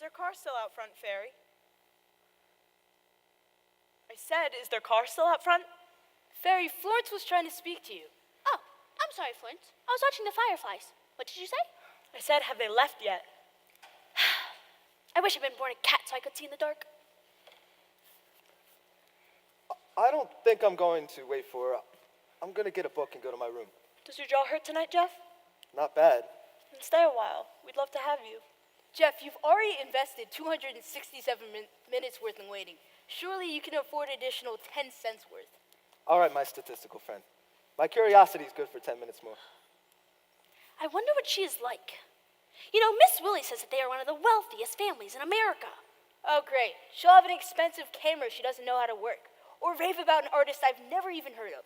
Is their car still out front, Fairy? I said, is their car still out front? Fairy, Florence was trying to speak to you. Oh, I'm sorry, Florence. I was watching the fireflies. What did you say? I said, have they left yet? I wish I'd been born a cat so I could see in the dark. I don't think I'm going to wait for her. I'm going to get a book and go to my room. Does your jaw hurt tonight, Jeff? Not bad. Then stay a while. We'd love to have you. Jeff, you've already invested 267 minutes worth in waiting. Surely you can afford additional 10 cents worth. All right, my statistical friend. My curiosity is good for 10 minutes more. I wonder what she is like. You know, Miss Willie says that they are one of the wealthiest families in America. Oh, great. She'll have an expensive camera she doesn't know how to work. Or rave about an artist I've never even heard of.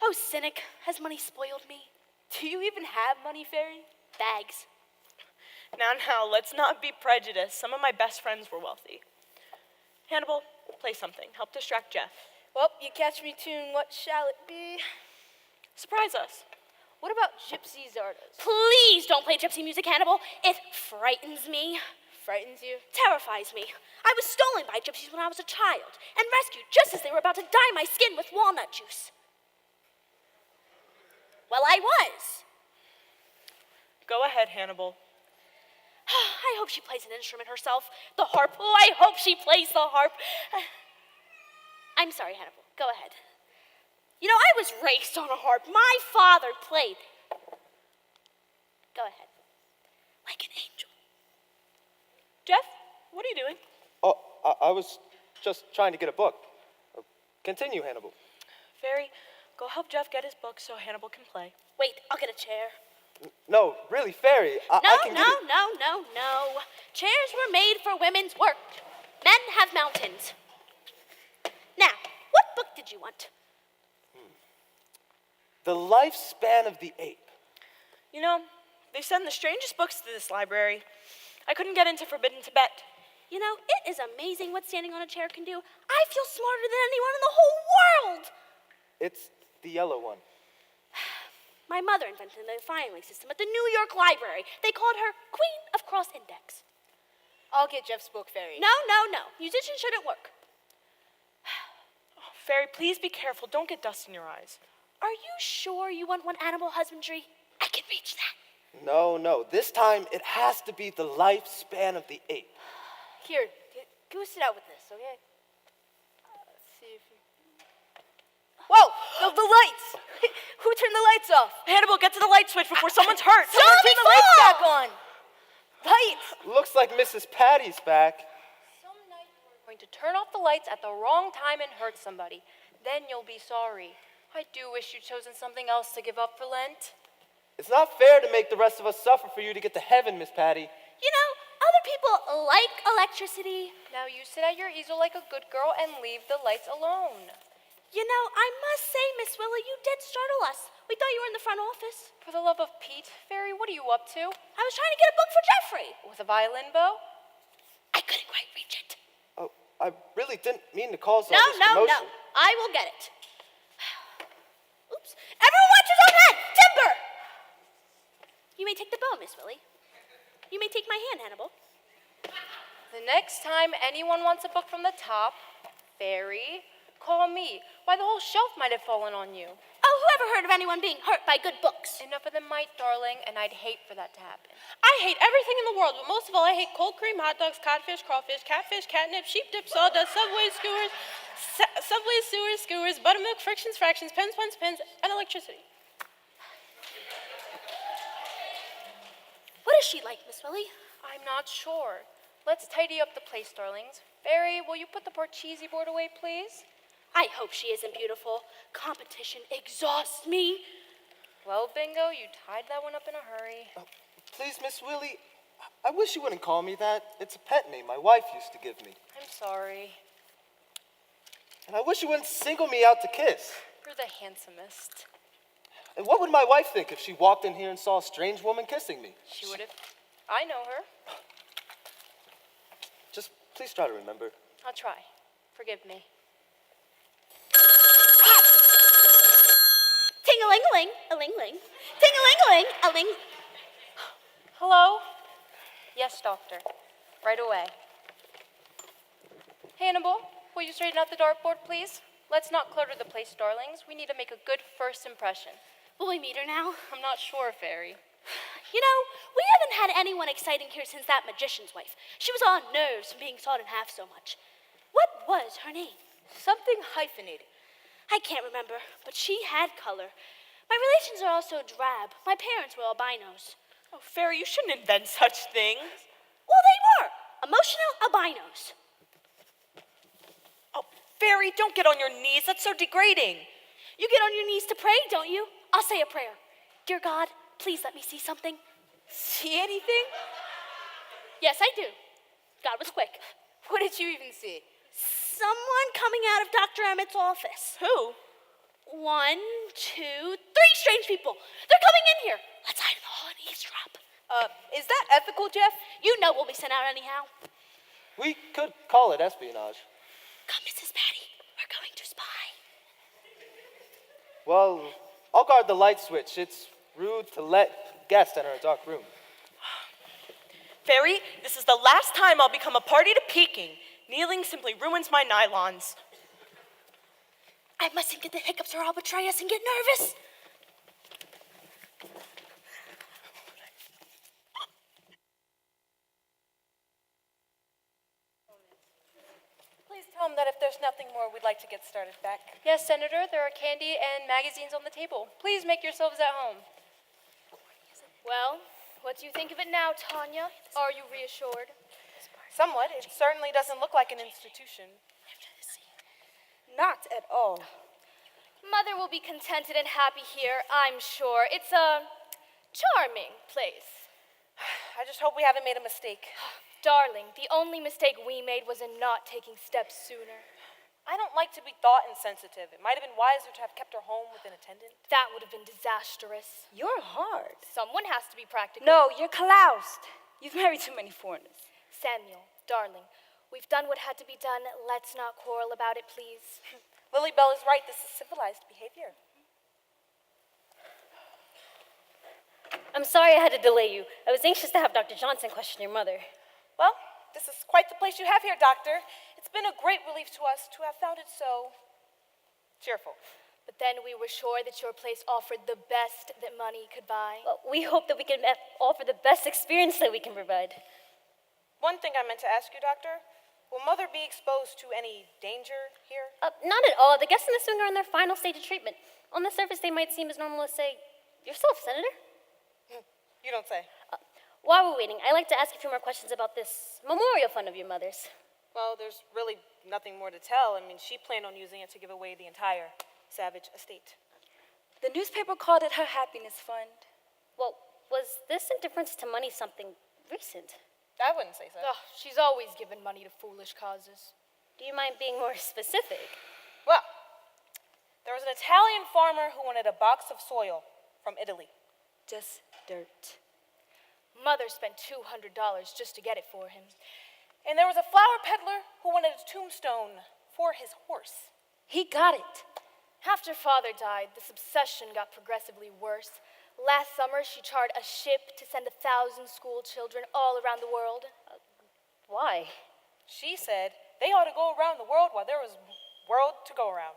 Oh, cynic, has money spoiled me? Do you even have money, Fairy? Bags. Now, let's not be prejudiced. Some of my best friends were wealthy. Hannibal, play something. Help distract Jeff. Well, you catch me tuning, what shall it be? Surprise us. What about Gypsy Zardoz? Please don't play gypsy music, Hannibal. It frightens me. Frightens you? Terrifies me. I was stolen by gypsies when I was a child and rescued just as they were about to dye my skin with walnut juice. Well, I was. Go ahead, Hannibal. I hope she plays an instrument herself. The harp. Oh, I hope she plays the harp. I'm sorry, Hannibal. Go ahead. You know, I was raised on a harp. My father played. Go ahead. Like an angel. Jeff, what are you doing? Oh, I was just trying to get a book. Continue, Hannibal. Fairy, go help Jeff get his book so Hannibal can play. Wait, I'll get a chair. No, really, Fairy. I can get it. No. Chairs were made for women's work. Men have mountains. Now, what book did you want? The Lifespan of the Ape. You know, they send the strangest books to this library. I couldn't get into Forbidden Tibet. You know, it is amazing what standing on a chair can do. I feel smarter than anyone in the whole world. It's the yellow one. My mother invented the filing system at the New York Library. They called her Queen of Cross Index. I'll get Jeff's book, Fairy. No. Musicians shouldn't work. Fairy, please be careful. Don't get dust in your eyes. Are you sure you want one animal husbandry? I can reach that. No. This time it has to be the Lifespan of the Ape. Here, can we sit out with this, okay? Let's see if you... Whoa! The lights! Who turned the lights off? Hannibal, get to the light switch before someone's hurt. Someone turn the lights back on! Lights! Looks like Mrs. Patty's back. Some night you're going to turn off the lights at the wrong time and hurt somebody. Then you'll be sorry. I do wish you'd chosen something else to give up for Lent. It's not fair to make the rest of us suffer for you to get to heaven, Miss Patty. You know, other people like electricity. Now you sit at your easel like a good girl and leave the lights alone. You know, I must say, Miss Willie, you did startle us. We thought you were in the front office. For the love of Pete, Fairy, what are you up to? I was trying to get a book for Jeffrey. With a violin bow? I couldn't quite reach it. Oh, I really didn't mean to cause all No. this commotion. I will get it. Oops. Everyone watch his own head! Timber! You may take the bow, Miss Willie. You may take my hand, Hannibal. The next time anyone wants a book from the top, Fairy, call me. Why, the whole shelf might have fallen on you. Oh, who ever heard of anyone being hurt by good books? Enough of them might, darling, and I'd hate for that to happen. I hate everything in the world, but most of all, I hate cold cream, hot dogs, codfish, crawfish, catfish, catnip, sheep dip, sawdust, subway sewers, skewers, buttermilk, frictions, fractions, pens, and electricity. What is she like, Miss Willie? I'm not sure. Let's tidy up the place, darlings. Fairy, will you put the Parcheesi board away, please? I hope she isn't beautiful. Competition exhausts me. Well, Bingo, you tied that one up in a hurry. Please, Miss Willie, I wish you wouldn't call me that. It's a pet name my wife used to give me. I'm sorry. And I wish you wouldn't single me out to kiss. You're the handsomest. And what would my wife think if she walked in here and saw a strange woman kissing me? She would have. I know her. Just please try to remember. I'll try. Forgive me. Ting-a-ling-a-ling, a-ling-ling. Ting-a-ling-a-ling, a-ling. Hello? Yes, doctor. Right away. Hannibal, will you straighten out the dartboard, please? Let's not clutter the place, darlings. We need to make a good first impression. Will we meet her now? I'm not sure, Fairy. You know, we haven't had anyone exciting here since that magician's wife. She was on nerves from being sawed in half so much. What was her name? Something hyphenated. I can't remember, but she had color. My relations are also drab. My parents were albinos. Oh, Fairy, you shouldn't invent such things. Well, they were. Emotional albinos. Oh, Fairy, don't get on your knees. That's so degrading. You get on your knees to pray, don't you? I'll say a prayer. Dear God, please let me see something. See anything? Yes, I do. God was quick. What did you even see? Someone coming out of Dr. Emmett's office. Who? 1, 2, 3 strange people. They're coming in here. Let's hide in the hall and eavesdrop. Is that ethical, Jeff? You know we'll be sent out anyhow. We could call it espionage. Come, Mrs. Patty. We're going to spy. Well, I'll guard the light switch. It's rude to let guests enter a dark room. Fairy, this is the last time I'll become a party to peeking. Kneeling simply ruins my nylons. I mustn't get the hiccups or I'll betray us and get nervous. Please tell them that if there's nothing more, we'd like to get started back. Yes, Senator, there are candy and magazines on the table. Please make yourselves at home. Well, what do you think of it now, Tanya? Are you reassured? Somewhat. It certainly doesn't look like an institution. Not at all. Mother will be contented and happy here, I'm sure. It's a charming place. I just hope we haven't made a mistake. Darling, the only mistake we made was in not taking steps sooner. I don't like to be thought insensitive. It might have been wiser to have kept her home with an attendant. That would have been disastrous. You're hard. Someone has to be practical. No, you're Klaused. You've married too many foreigners. Samuel, darling, we've done what had to be done. Let's not quarrel about it, please. Lily Bell is right. This is civilized behavior. I'm sorry I had to delay you. I was anxious to have Dr. Johnson question your mother. Well, this is quite the place you have here, Doctor. It's been a great relief to us to have found it so cheerful. But then we were sure that your place offered the best that money could buy. Well, we hope that we can offer the best experience that we can provide. One thing I meant to ask you, Doctor. Will Mother be exposed to any danger here? Not at all. The guests in the swing are in their final stage of treatment. On the surface, they might seem as normal as, say, yourself, Senator. You don't say. While we're waiting, I'd like to ask a few more questions about this memorial fund of your mother's. Well, there's really nothing more to tell. I mean, she planned on using it to give away the entire Savage estate. The newspaper called it her happiness fund. Well, was this indifference to money something recent? I wouldn't say so. Ugh, she's always given money to foolish causes. Do you mind being more specific? Well, there was an Italian farmer who wanted a box of soil from Italy. Just dirt. Mother spent $200 just to get it for him. And there was a flower peddler who wanted a tombstone for his horse. He got it. After Father died, this obsession got progressively worse. Last summer, she chartered a ship to send 1,000 school children all around the world. Why? She said they ought to go around the world while there was world to go around.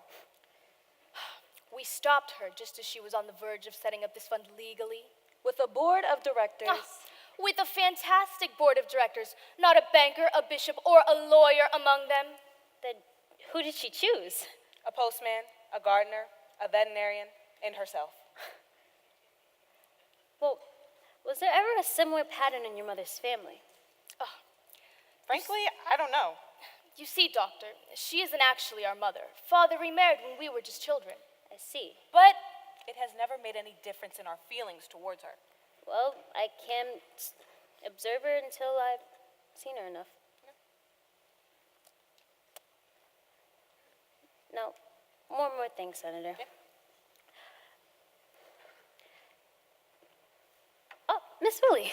We stopped her just as she was on the verge of setting up this fund legally. With a board of directors. With a fantastic board of directors, not a banker, a bishop, or a lawyer among them. Then who did she choose? A postman, a gardener, a veterinarian, and herself. Well, was there ever a similar pattern in your mother's family? Frankly, I don't know. You see, Doctor, she isn't actually our mother. Father remarried when we were just children. I see. But it has never made any difference in our feelings towards her. Well, I can't observe her until I've seen her enough. Now, more things, Senator. Yeah. Oh, Miss Willie.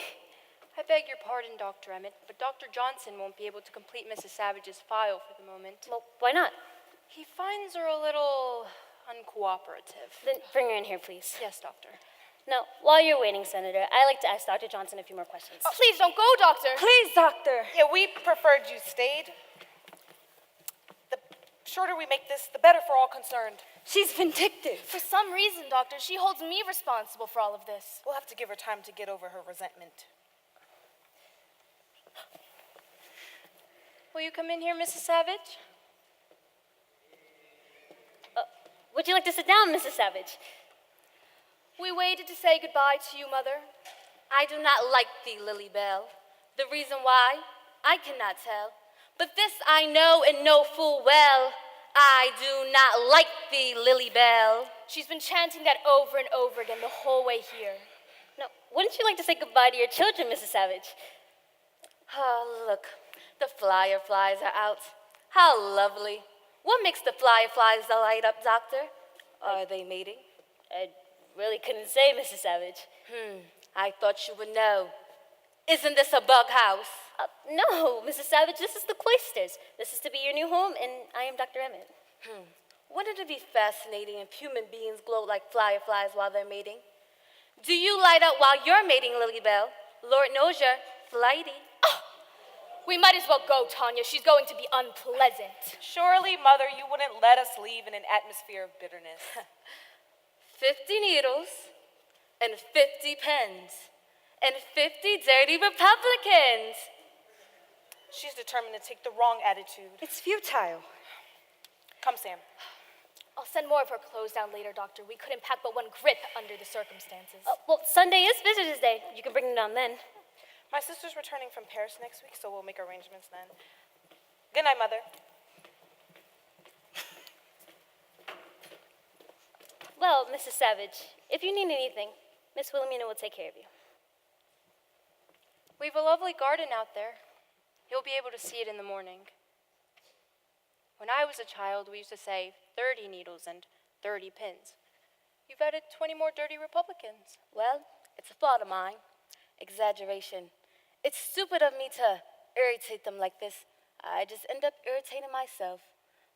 I beg your pardon, Dr. Emmett, but Dr. Johnson won't be able to complete Mrs. Savage's file for the moment. Well, why not? He finds her a little uncooperative. Then bring her in here, please. Yes, Doctor. No, while you're waiting, Senator, I'd like to ask Dr. Johnson a few more questions. Please don't go, doctor. Please, doctor. Yeah, we preferred you stayed. The shorter we make this, the better for all concerned. She's vindictive. For some reason, doctor, she holds me responsible for all of this. We'll have to give her time to get over her resentment. Will you come in here, Mrs. Savage? Would you like to sit down, Mrs. Savage? We waited to say goodbye to you, Mother. I do not like thee, Lily Bell. The reason why, I cannot tell. But this I know and know full well. I do not like thee, Lily Bell. She's been chanting that over and over again the whole way here. No, wouldn't you like to say goodbye to your children, Mrs. Savage? Oh, look, the fireflies are out. How lovely. What makes the fireflies light up, Doctor? Are they mating? I really couldn't say, Mrs. Savage. I thought you would know. Isn't this a bug house? No, Mrs. Savage, this is the Cloisters. This is to be your new home, and I am Dr. Emmett. Wouldn't it be fascinating if human beings glow like fireflies while they're mating? Do you light up while you're mating, Lily Bell? Lord knows you're flighty. We might as well go, Tanya. She's going to be unpleasant. Surely, Mother, you wouldn't let us leave in an atmosphere of bitterness. 50 needles and 50 pens and 50 dirty Republicans. She's determined to take the wrong attitude. It's futile. Come, Sam. I'll send more of her clothes down later, Doctor. We couldn't pack but one grip under the circumstances. Well, Sunday is Visitors' Day. You can bring them down then. My sister's returning from Paris next week, so we'll make arrangements then. Good night, Mother. Well, Mrs. Savage, if you need anything, Miss Wilhelmina will take care of you. We've a lovely garden out there. You'll be able to see it in the morning. When I was a child, we used to say 30 needles and 30 pins. You've added 20 more dirty Republicans. Well, it's a thought of mine. Exaggeration. It's stupid of me to irritate them like this. I just end up irritating myself.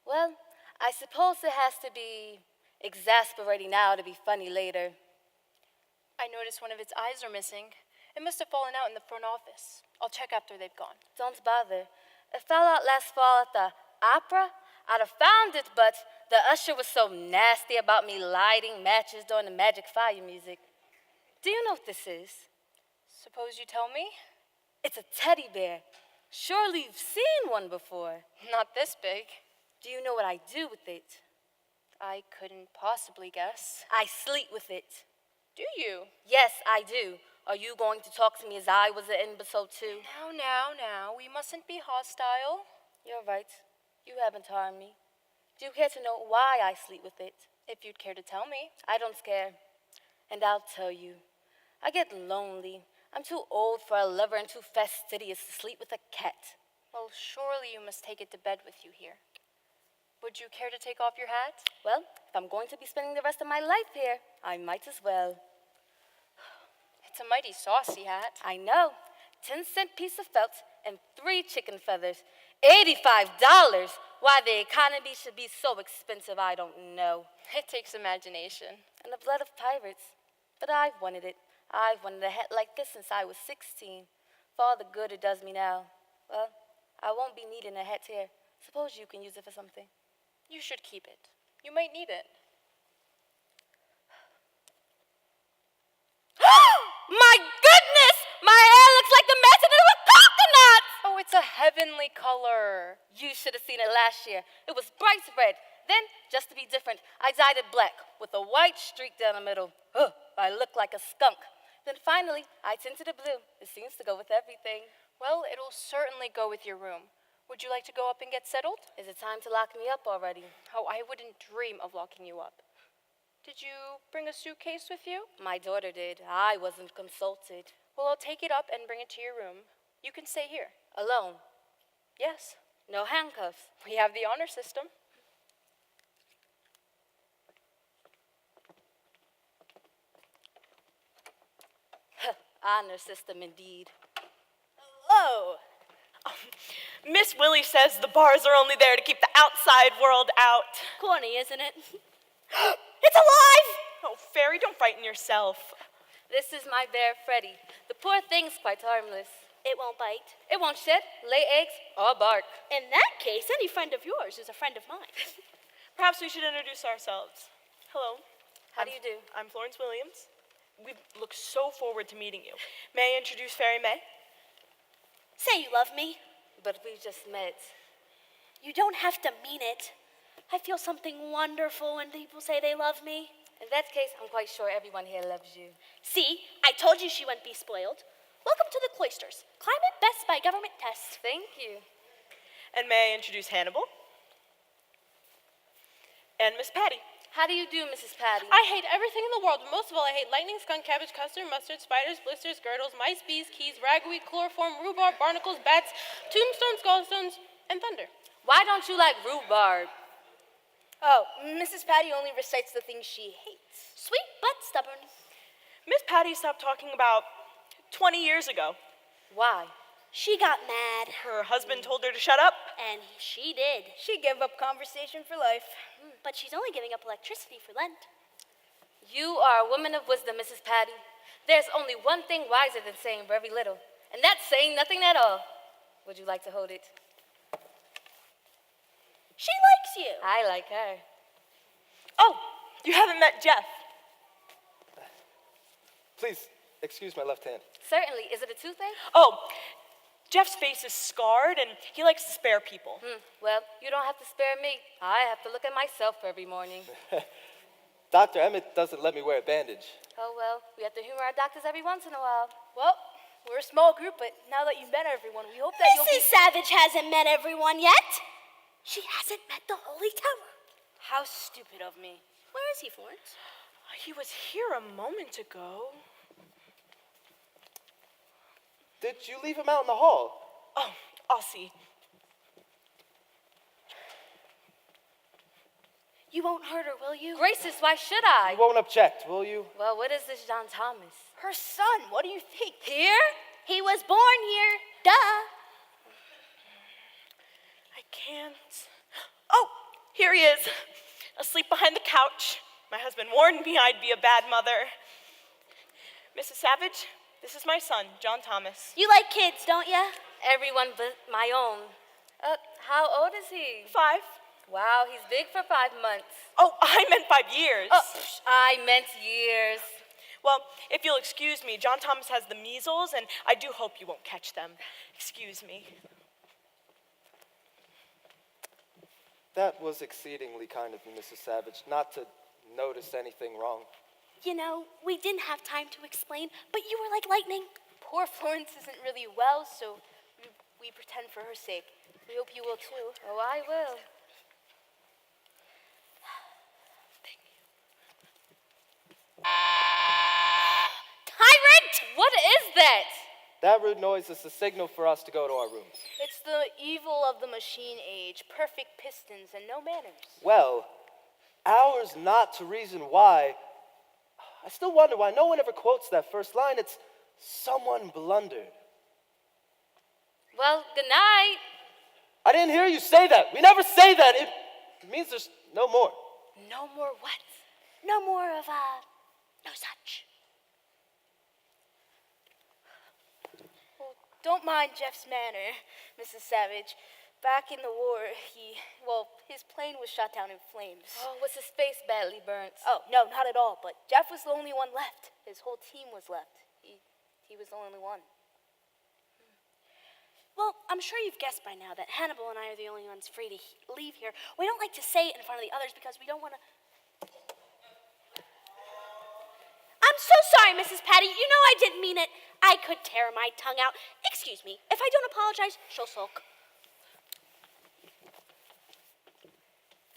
Well, I suppose it has to be exasperating now to be funny later. I noticed one of its eyes are missing. It must have fallen out in the front office. I'll check after they've gone. Don't bother. It fell out last fall at the opera. I'd have found it, but the usher was so nasty about me lighting matches during the Magic Fire music. Do you know what this is? Suppose you tell me? It's a teddy bear. Surely you've seen one before. Not this big. Do you know what I do with it? I couldn't possibly guess. I sleep with it. Do you? Yes, I do. Are you going to talk to me as I was an imbecile too? Now, we mustn't be hostile. You're right. You haven't harmed me. Do you care to know why I sleep with it? If you'd care to tell me. I don't scare. And I'll tell you. I get lonely. I'm too old for a lover and too fastidious to sleep with a cat. Well, surely you must take it to bed with you here. Would you care to take off your hat? Well, if I'm going to be spending the rest of my life here, I might as well. It's a mighty saucy hat. I know. 10-cent piece of felt and 3 chicken feathers. $85. Why the economy should be so expensive, I don't know. It takes imagination. And the blood of pirates. But I've wanted it. I've wanted a hat like this since I was 16. For all the good it does me now. Well, I won't be needing a hat here. Suppose you can use it for something. You should keep it. You might need it. My goodness! My hair looks like the message of a coconut! Oh, it's a heavenly color. You should have seen it last year. It was bright red. Then, just to be different, I dyed it black with a white streak down the middle. Ugh, I look like a skunk. Then finally, I tinted it blue. It seems to go with everything. Well, it'll certainly go with your room. Would you like to go up and get settled? Is it time to lock me up already? Oh, I wouldn't dream of locking you up. Did you bring a suitcase with you? My daughter did. I wasn't consulted. Well, I'll take it up and bring it to your room. You can stay here. Alone. Yes. No handcuffs. We have the honor system. Honor system indeed. Hello. Miss Willie says the bars are only there to keep the outside world out. Corny, isn't it? It's alive! Oh, Fairy, don't frighten yourself. This is my bear, Freddie. The poor thing's quite harmless. It won't bite. It won't shed, lay eggs, or bark. In that case, any friend of yours is a friend of mine. Perhaps we should introduce ourselves. Hello. How do you do? I'm Florence Williams. We look so forward to meeting you. May I introduce Fairy May? Say you love me. But we just met. You don't have to mean it. I feel something wonderful when people say they love me. In that case, I'm quite sure everyone here loves you. See, I told you she wouldn't be spoiled. Welcome to the cloisters. Climate best by government test. Thank you. And may I introduce Hannibal? And Miss Patty. How do you do, Mrs. Patty? I hate everything in the world, but most of all, I hate lightning, skunk, cabbage, custard, mustard, spiders, blisters, girdles, mice, bees, keys, ragweed, chloroform, rhubarb, barnacles, bats, tombstones, gallstones, and thunder. Why don't you like rhubarb? Oh, Mrs. Patty only recites the things she hates. Sweet but stubborn. Miss Patty stopped talking about 20 years ago. Why? She got mad, Her husband told her to shut up. and she did. She gave up conversation for life. But she's only giving up electricity for Lent. You are a woman of wisdom, Mrs. Patty. There's only one thing wiser than saying very little, and that's saying nothing at all. Would you like to hold it? She likes you. I like her. Oh, you haven't met Jeff. Please, excuse my left hand. Certainly. Is it a toothache? Oh, Jeff's face is scarred and he likes to spare people. Well, you don't have to spare me. I have to look at myself every morning. Dr. Emmett doesn't let me wear a bandage. Oh, well, we have to humor our doctors every once in a while. Well, we're a small group, but now that you've met everyone, we hope that you'll be... Mrs. Savage hasn't met everyone yet. She hasn't met the Holy Tower. How stupid of me. Where is he, Florence? He was here a moment ago. Did you leave him out in the hall? Oh, I'll see. You won't hurt her, will you? Gracious, why should You I? won't object, will you? Well, what is this John Thomas? Her son, what do you think? Here? He was born here. Duh. I can't. Oh, here he is, asleep behind the couch. My husband warned me I'd be a bad mother. Mrs. Savage, this is my son, John Thomas. You like kids, don't you? Everyone but my own. How old is he? 5. Wow, he's big for 5 months. Oh, I meant 5 years. I meant years. Well, if you'll excuse me, John Thomas has the measles, and I do hope you won't catch them. Excuse me. That was exceedingly kind of you, Mrs. Savage, not to notice anything wrong. You know, we didn't have time to explain, but you were like lightning. Poor Florence isn't really well, so we pretend for her sake. We hope you will too. Oh, I will. Tyrant! What is that? That rude noise is the signal for us to go to our rooms. It's the evil of the machine age, perfect pistons and no manners. Well, ours not to reason why. I still wonder why no one ever quotes that first line. It's someone blundered. Well, good night. I didn't hear you say that. We never say that. It means there's no more. No more what? No more of, no such. Don't mind Jeff's manner, Mrs. Savage. Back in the war, his plane was shot down in flames. Oh, was his face badly burnt? Oh, no, not at all. But Jeff was the only one left. His whole team was left. He was the only one. Well, I'm sure you've guessed by now that Hannibal and I are the only ones free to leave here. We don't like to say it in front of the others because we don't want to... I'm so sorry, Mrs. Patty. You know I didn't mean it. I could tear my tongue out. Excuse me. If I don't apologize, she'll sulk.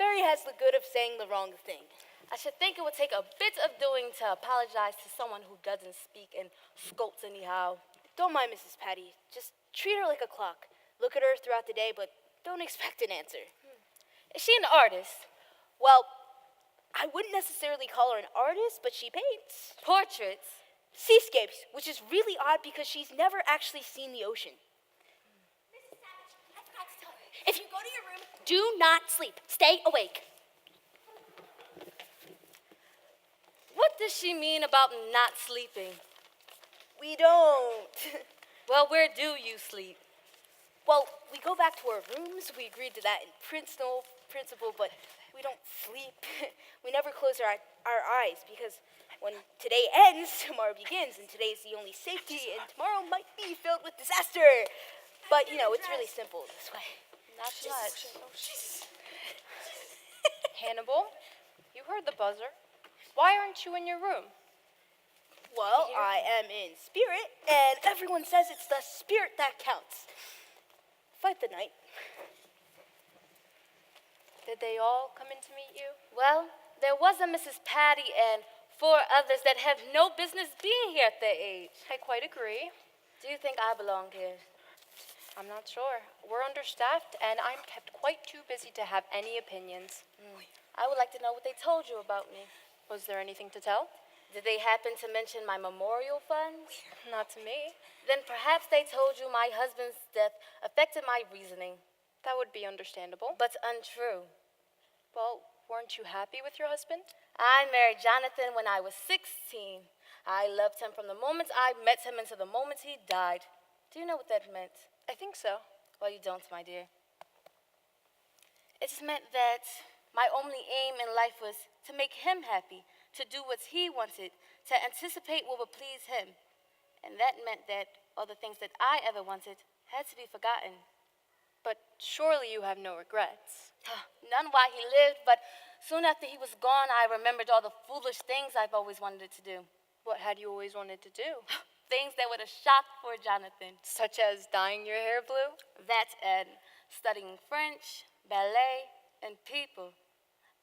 Fairy has the good of saying the wrong thing. I should think it would take a bit of doing to apologize to someone who doesn't speak and scolds anyhow. Don't mind Mrs. Patty. Just treat her like a clock. Look at her throughout the day, but don't expect an answer. Is she an artist? Well, I wouldn't necessarily call her an artist, but she paints Portraits? seascapes, which is really odd because she's never actually seen the ocean. Mrs. Savage, I forgot to tell her. If you go to your room, do not sleep. Stay awake. What does she mean about not sleeping? We don't. Well, where do you sleep? Well, we go back to our rooms. We agreed to that in principle, but we don't sleep. We never close our eyes because when today ends, tomorrow begins, and today's the only safety, and tomorrow might be filled with disaster. But, it's really simple this way. Not much. Hannibal, you heard the buzzer. Why aren't you in your room? Well, I am in spirit, and everyone says it's the spirit that counts. Fight the night. Did they all come in to meet you? Well, there was a Mrs. Patty and 4 others that have no business being here at their age. I quite agree. Do you think I belong here? I'm not sure. We're understaffed, and I'm kept quite too busy to have any opinions. I would like to know what they told you about me. Was there anything to tell? Did they happen to mention my memorial funds? Not to me. Then perhaps they told you my husband's death affected my reasoning, That would be understandable. but untrue. Well, weren't you happy with your husband? I married Jonathan when I was 16. I loved him from the moment I met him until the moment he died. Do you know what that meant? I think so. Well, you don't, my dear. It just meant that my only aim in life was to make him happy, to do what he wanted, to anticipate what would please him. And that meant that all the things that I ever wanted had to be forgotten. But surely you have no regrets. None while he lived, but soon after he was gone, I remembered all the foolish things I've always wanted to do. What had you always wanted to do? Things that would have shocked poor Jonathan. Such as dyeing your hair blue? That and studying French, ballet, and people.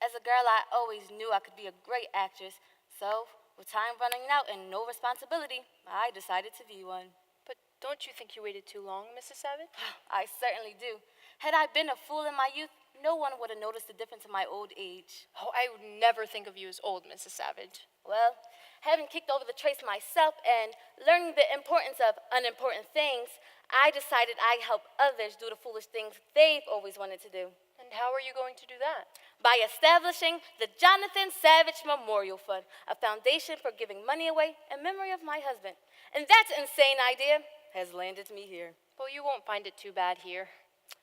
As a girl, I always knew I could be a great actress. So, with time running out and no responsibility, I decided to be one. But don't you think you waited too long, Mrs. Savage? I certainly do. Had I been a fool in my youth, no one would have noticed the difference in my old age. Oh, I would never think of you as old, Mrs. Savage. Well, having kicked over the trace myself and learning the importance of unimportant things, I decided I'd help others do the foolish things they've always wanted to do. And how are you going to do that? By establishing the Jonathan Savage Memorial Fund, a foundation for giving money away in memory of my husband. And that insane idea has landed me here. Well, you won't find it too bad here.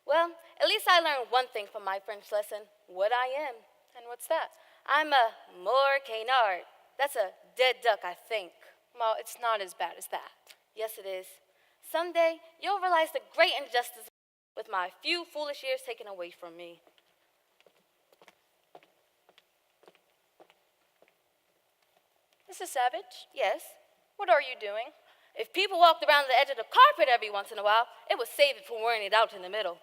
Well, at least I learned one thing from my French lesson, what I am. And what's that? I'm a mort canard. That's a dead duck, I think. Well, it's not as bad as that. Yes, it is. Someday, you'll realize the great injustice with my few foolish years taken away from me. Mrs. Savage, Yes, what are you doing? if people walked around the edge of the carpet every once in a while, it would save it from wearing it out in the middle.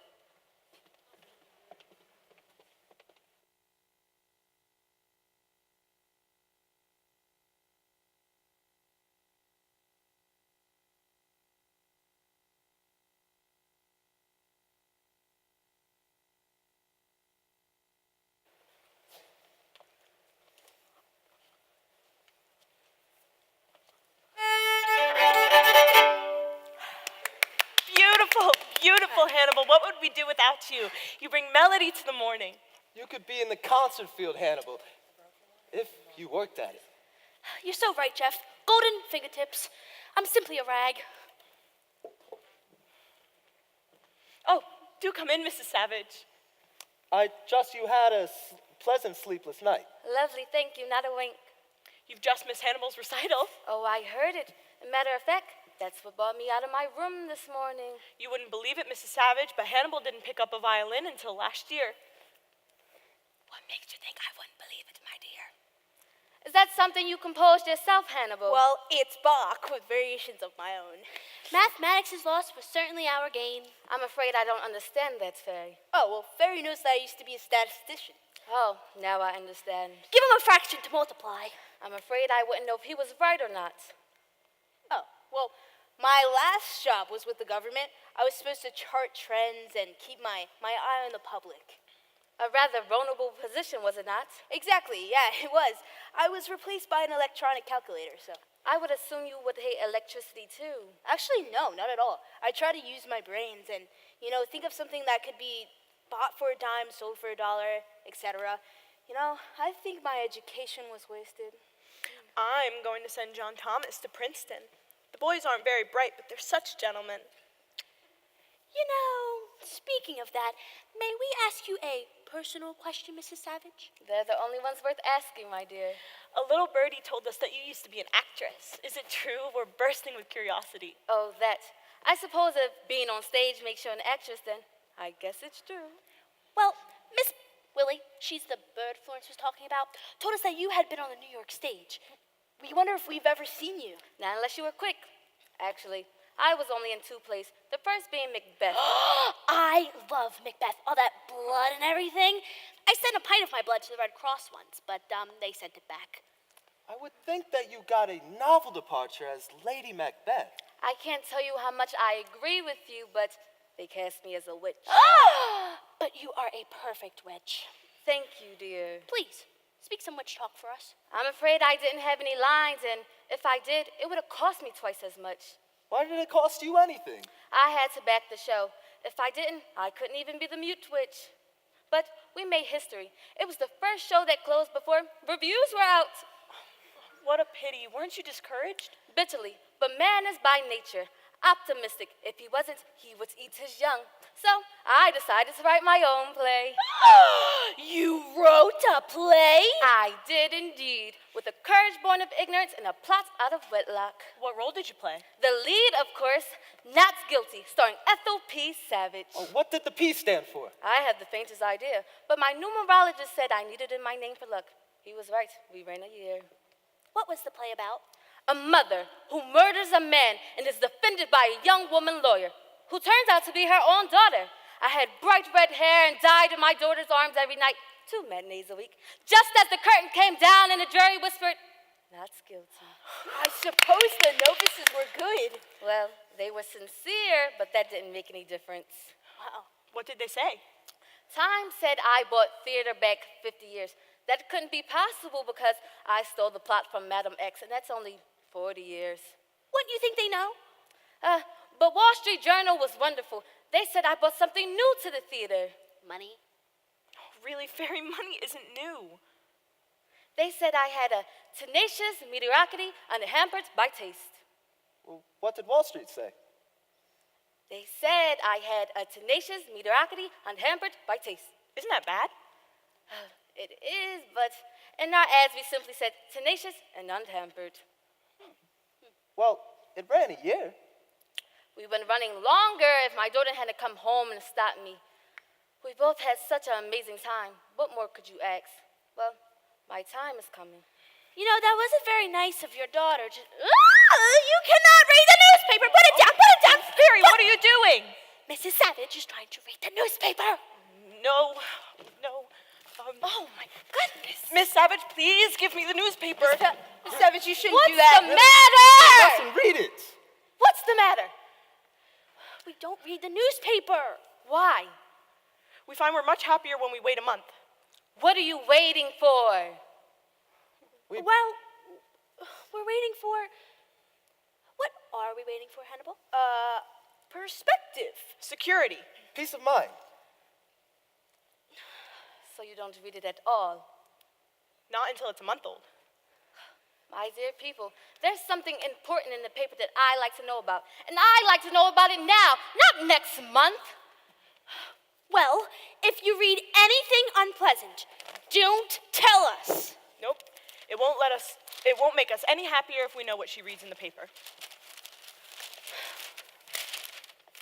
Beautiful, beautiful, Hannibal. What would we do without you? You bring melody to the morning. You could be in the concert field, Hannibal, if you worked at it. You're so right, Jeff. Golden fingertips. I'm simply a rag. Oh, do come in, Mrs. Savage. I trust you had a pleasant sleepless night. Lovely, thank you, not a wink. You've just missed Hannibal's recital. Oh, I heard it. Matter of fact, that's what brought me out of my room this morning. You wouldn't believe it, Mrs. Savage, but Hannibal didn't pick up a violin until last year. What makes you think I wouldn't believe it, my dear? Is that something you composed yourself, Hannibal? Well, it's Bach with variations of my own. Mathematics is lost was certainly our gain. I'm afraid I don't understand that, Fairy. Oh, well, Fairy knows that I used to be a statistician. Oh, now I understand. Give him a fraction to multiply. I'm afraid I wouldn't know if he was right or not. Oh, well, my last job was with the government. I was supposed to chart trends and keep my eye on the public. A rather vulnerable position, was it not? Exactly, yeah, it was. I was replaced by an electronic calculator, so. I would assume you would hate electricity too. Actually, no, not at all. I try to use my brains and, think of something that could be bought for a dime, sold for $1, etc. I think my education was wasted. I'm going to send John Thomas to Princeton. The boys aren't very bright, but they're such gentlemen. You know, speaking of that, may we ask you a personal question, Mrs. Savage? They're the only ones worth asking, my dear. A little birdie told us that you used to be an actress. Is it true? We're bursting with curiosity. Oh, that. I suppose if being on stage makes you an actress, then I guess it's true. Well, Miss Willie, she's the bird Florence was talking about, told us that you had been on the New York stage. We wonder if we've ever seen you. Not unless you were quick. Actually, I was only in 2 plays. The first being Macbeth. I love Macbeth, all that blood and everything. I sent a pint of my blood to the Red Cross once, but they sent it back. I would think that you got a novel departure as Lady Macbeth. I can't tell you how much I agree with you, but they cast me as a witch. But you are a perfect witch. Thank you, dear. Please, speak some witch talk for us. I'm afraid I didn't have any lines, and if I did, it would have cost me twice as much. Why did it cost you anything? I had to back the show. If I didn't, I couldn't even be the mute witch. But we made history. It was the first show that closed before reviews were out. What a pity. Weren't you discouraged? Bitterly, but man is by nature optimistic. If he wasn't, he would eat his young. So I decided to write my own play. You wrote a play? I did indeed, with a courage born of ignorance and a plot out of wedlock. What role did you play? The lead, of course, Not Guilty, starring Ethel P. Savage. Oh, what did the P stand for? I had the faintest idea, but my numerologist said I needed it in my name for luck. He was right. We ran a year. What was the play about? A mother who murders a man and is defended by a young woman lawyer who turns out to be her own daughter. I had bright red hair and died in my daughter's arms every night, 2 matinees a week. Just as the curtain came down and the jury whispered, "Not guilty." I suppose the novices were good. Well, they were sincere, but that didn't make any difference. Wow. What did they say? Time said I bought theater back 50 years. That couldn't be possible because I stole the plot from Madam X, and that's only 40 years. What do you think they know? But Wall Street Journal was wonderful. They said I brought something new to the theater. Money. Really, fairy money isn't new. They said I had a tenacious mediocrity unhampered by taste. Well, what did Wall Street say? They said I had a tenacious mediocrity unhampered by taste. Isn't that bad? It is, but in our ads we simply said tenacious and unhampered. Well, it ran a year. We've been running longer if my daughter hadn't come home and stopped me. We both had such an amazing time. What more could you ask? Well, my time is coming. You know, that wasn't very nice of your daughter to... You cannot read the newspaper! Put it down! Put it down! Fairy, what are you doing? Mrs. Savage is trying to read the newspaper. No. Oh, my goodness. Miss Savage, please give me the newspaper. Miss Savage, you shouldn't What's do that. the matter? Listen, read it. What's the matter? We don't read the newspaper. Why? We find we're much happier when we wait a month. What are you waiting for? Well, we're waiting for... What are we waiting for, Hannibal? Perspective. Security. Peace of mind. So you don't read it at all. Not until it's a month old. My dear people, there's something important in the paper that I like to know about. And I like to know about it now, not next month. Well, if you read anything unpleasant, don't tell us. Nope. It won't make us any happier if we know what she reads in the paper.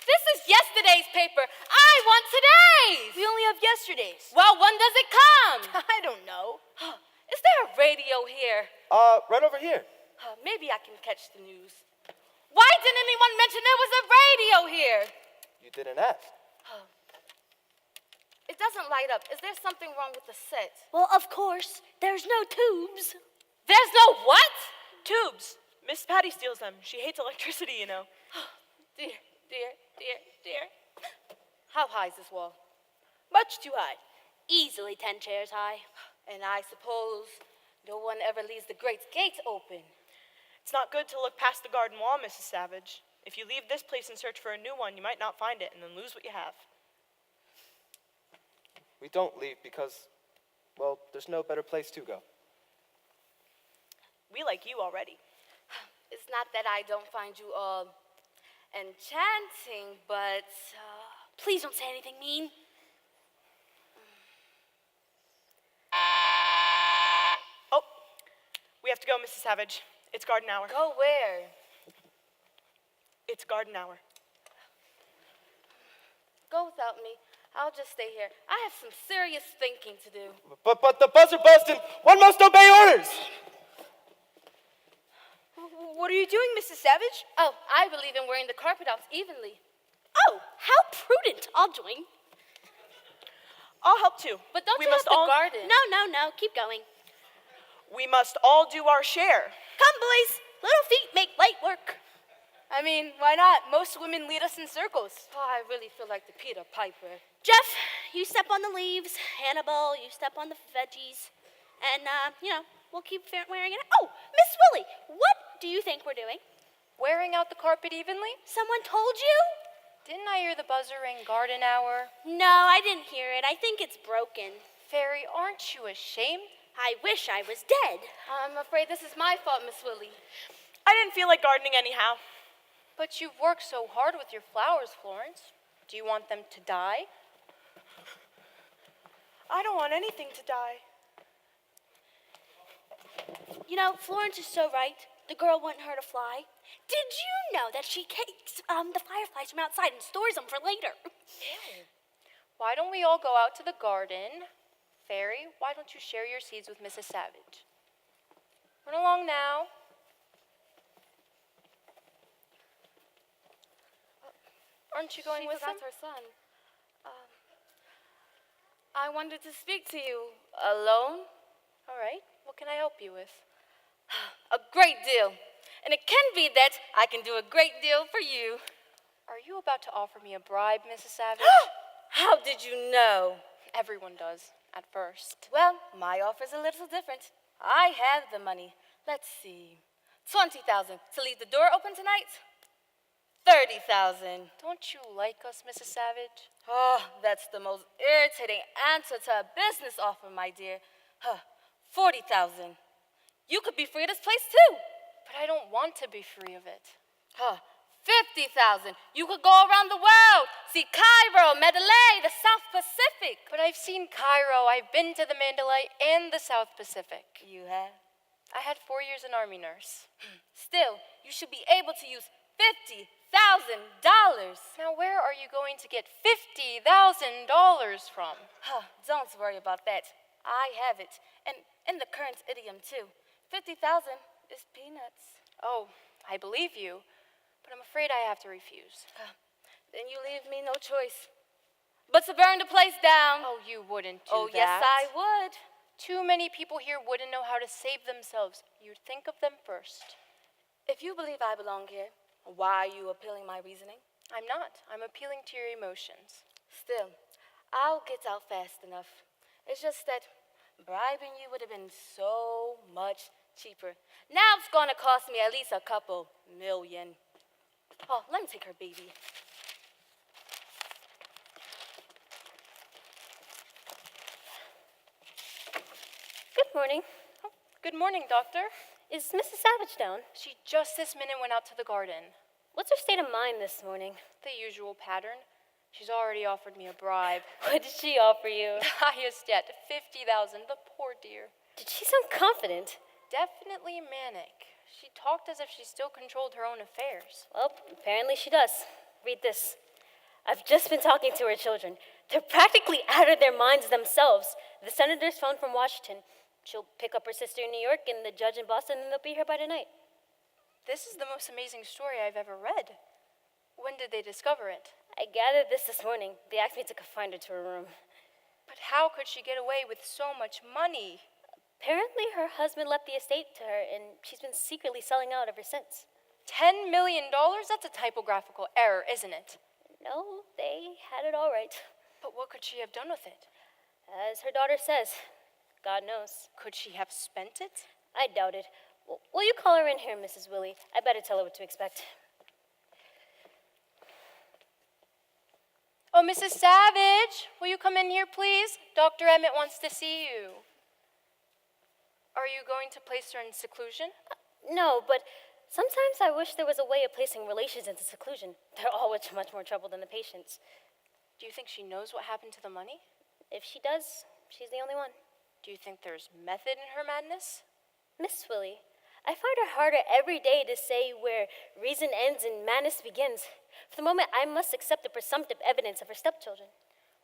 This is yesterday's paper. I want today's. We only have yesterday's. Well, when does it come? I don't know. Is there a radio here? Right over here. Maybe I can catch the news. Why didn't anyone mention there was a radio here? You didn't ask. It doesn't light up. Is there something wrong with the set? Well, of course, there's no tubes. There's no what? Tubes. Miss Patty steals them. She hates electricity, you know. Dear, dear, dear, dear. How high is this wall? Much too high. Easily 10 chairs high. And I suppose no one ever leaves the great gate open. It's not good to look past the garden wall, Mrs. Savage. If you leave this place and search for a new one, you might not find it and then lose what you have. We don't leave because, well, there's no better place to go. We like you already. It's not that I don't find you all enchanting, but Please don't say anything mean. Oh, we have to go, Mrs. Savage. It's garden hour. go where? It's garden hour. Go without me. I'll just stay here. I have some serious thinking to do. But the buzzer buzzed and one must obey orders. What are you doing, Mrs. Savage? Oh, I believe in wearing the carpet out evenly. Oh, how prudent. I'll join. I'll help too. But don't we you must have to all, garden? No. Keep going. We must all do our share. Come, boys. Little feet make light work. I mean, why not? Most women lead us in circles. Oh, I really feel like the Peter Piper. Jeff, you step on the leaves. Hannibal, you step on the veggies. And, we'll keep wearing it. Oh, Miss Willie, what do you think we're doing? Wearing out the carpet evenly? Someone told you? Didn't I hear the buzzer ring garden hour? No, I didn't hear it. I think it's broken. Fairy, aren't you ashamed? I wish I was dead. I'm afraid this is my fault, Miss Willie. I didn't feel like gardening anyhow. But you've worked so hard with your flowers, Florence. Do you want them to die? I don't want anything to die. Florence is so right. The girl wouldn't hurt a fly. Did you know that she takes the fireflies from outside and stores them for later? Why don't we all go out to the garden? Fairy, why don't you share your seeds with Mrs. Savage? Run along now. Aren't you going She with them? forgot her son. I wanted to speak to you. Alone? All right. What can I help you with? A great deal. And it can be that I can do a great deal for you. Are you about to offer me a bribe, Mrs. Savage? How did you know? Everyone does, at first. Well, my offer's a little different. I have the money. Let's see. 20,000 to leave the door open tonight? 30,000. Don't you like us, Mrs. Savage? Oh, that's the most irritating answer to a business offer, my dear. 40,000. You could be free of this place too. But I don't want to be free of it. 50,000. You could go around the world, see Cairo, Mandalay, the South Pacific. But I've seen Cairo, I've been to the Mandalay and the South Pacific. You have? I had 4 years an army nurse. Still, you should be able to use $50,000. Now where are you going to get $50,000 from? Don't worry about that. I have it. And in the current idiom too. 50,000 is peanuts. Oh, I believe you, but I'm afraid I have to refuse. Then you leave me no choice but to burn the place down. Oh, you wouldn't do that. Yes, I would. Too many people here wouldn't know how to save themselves. You'd think of them first. If you believe I belong here, why are you appealing my reasoning? I'm not. I'm appealing to your emotions. Still, I'll get out fast enough. It's just that bribing you would have been so much cheaper. Now it's gonna cost me at least a couple million. Oh, let me take her baby. Good morning. Good morning, Doctor. Is Mrs. Savage down? She just this minute went out to the garden. What's her state of mind this morning? The usual pattern. She's already offered me a bribe. What did she offer you? Highest yet, 50,000. The poor dear. Did she sound confident? Definitely manic. She talked as if she still controlled her own affairs. Well, apparently she does. Read this. I've just been talking to her children. They're practically out of their minds themselves. The senator's phone from Washington. She'll pick up her sister in New York and the judge in Boston, and they'll be here by tonight. This is the most amazing story I've ever read. When did they discover it? I gathered this morning. They asked me to find her to her room. But how could she get away with so much money? Apparently, her husband left the estate to her, and she's been secretly selling out ever since. $10 million? That's a typographical error, isn't it? No, they had it all right. But what could she have done with it? As her daughter says, God knows. Could she have spent it? I doubt it. Will you call her in here, Mrs. Willie? I better tell her what to expect. Oh, Mrs. Savage, will you come in here, please? Dr. Emmett wants to see you. Are you going to place her in seclusion? No, but sometimes I wish there was a way of placing relations into seclusion. They're always much more trouble than the patients. Do you think she knows what happened to the money? If she does, she's the only one. Do you think there's method in her madness? Miss Willie, I find it harder every day to say where reason ends and madness begins. For the moment, I must accept the presumptive evidence of her stepchildren.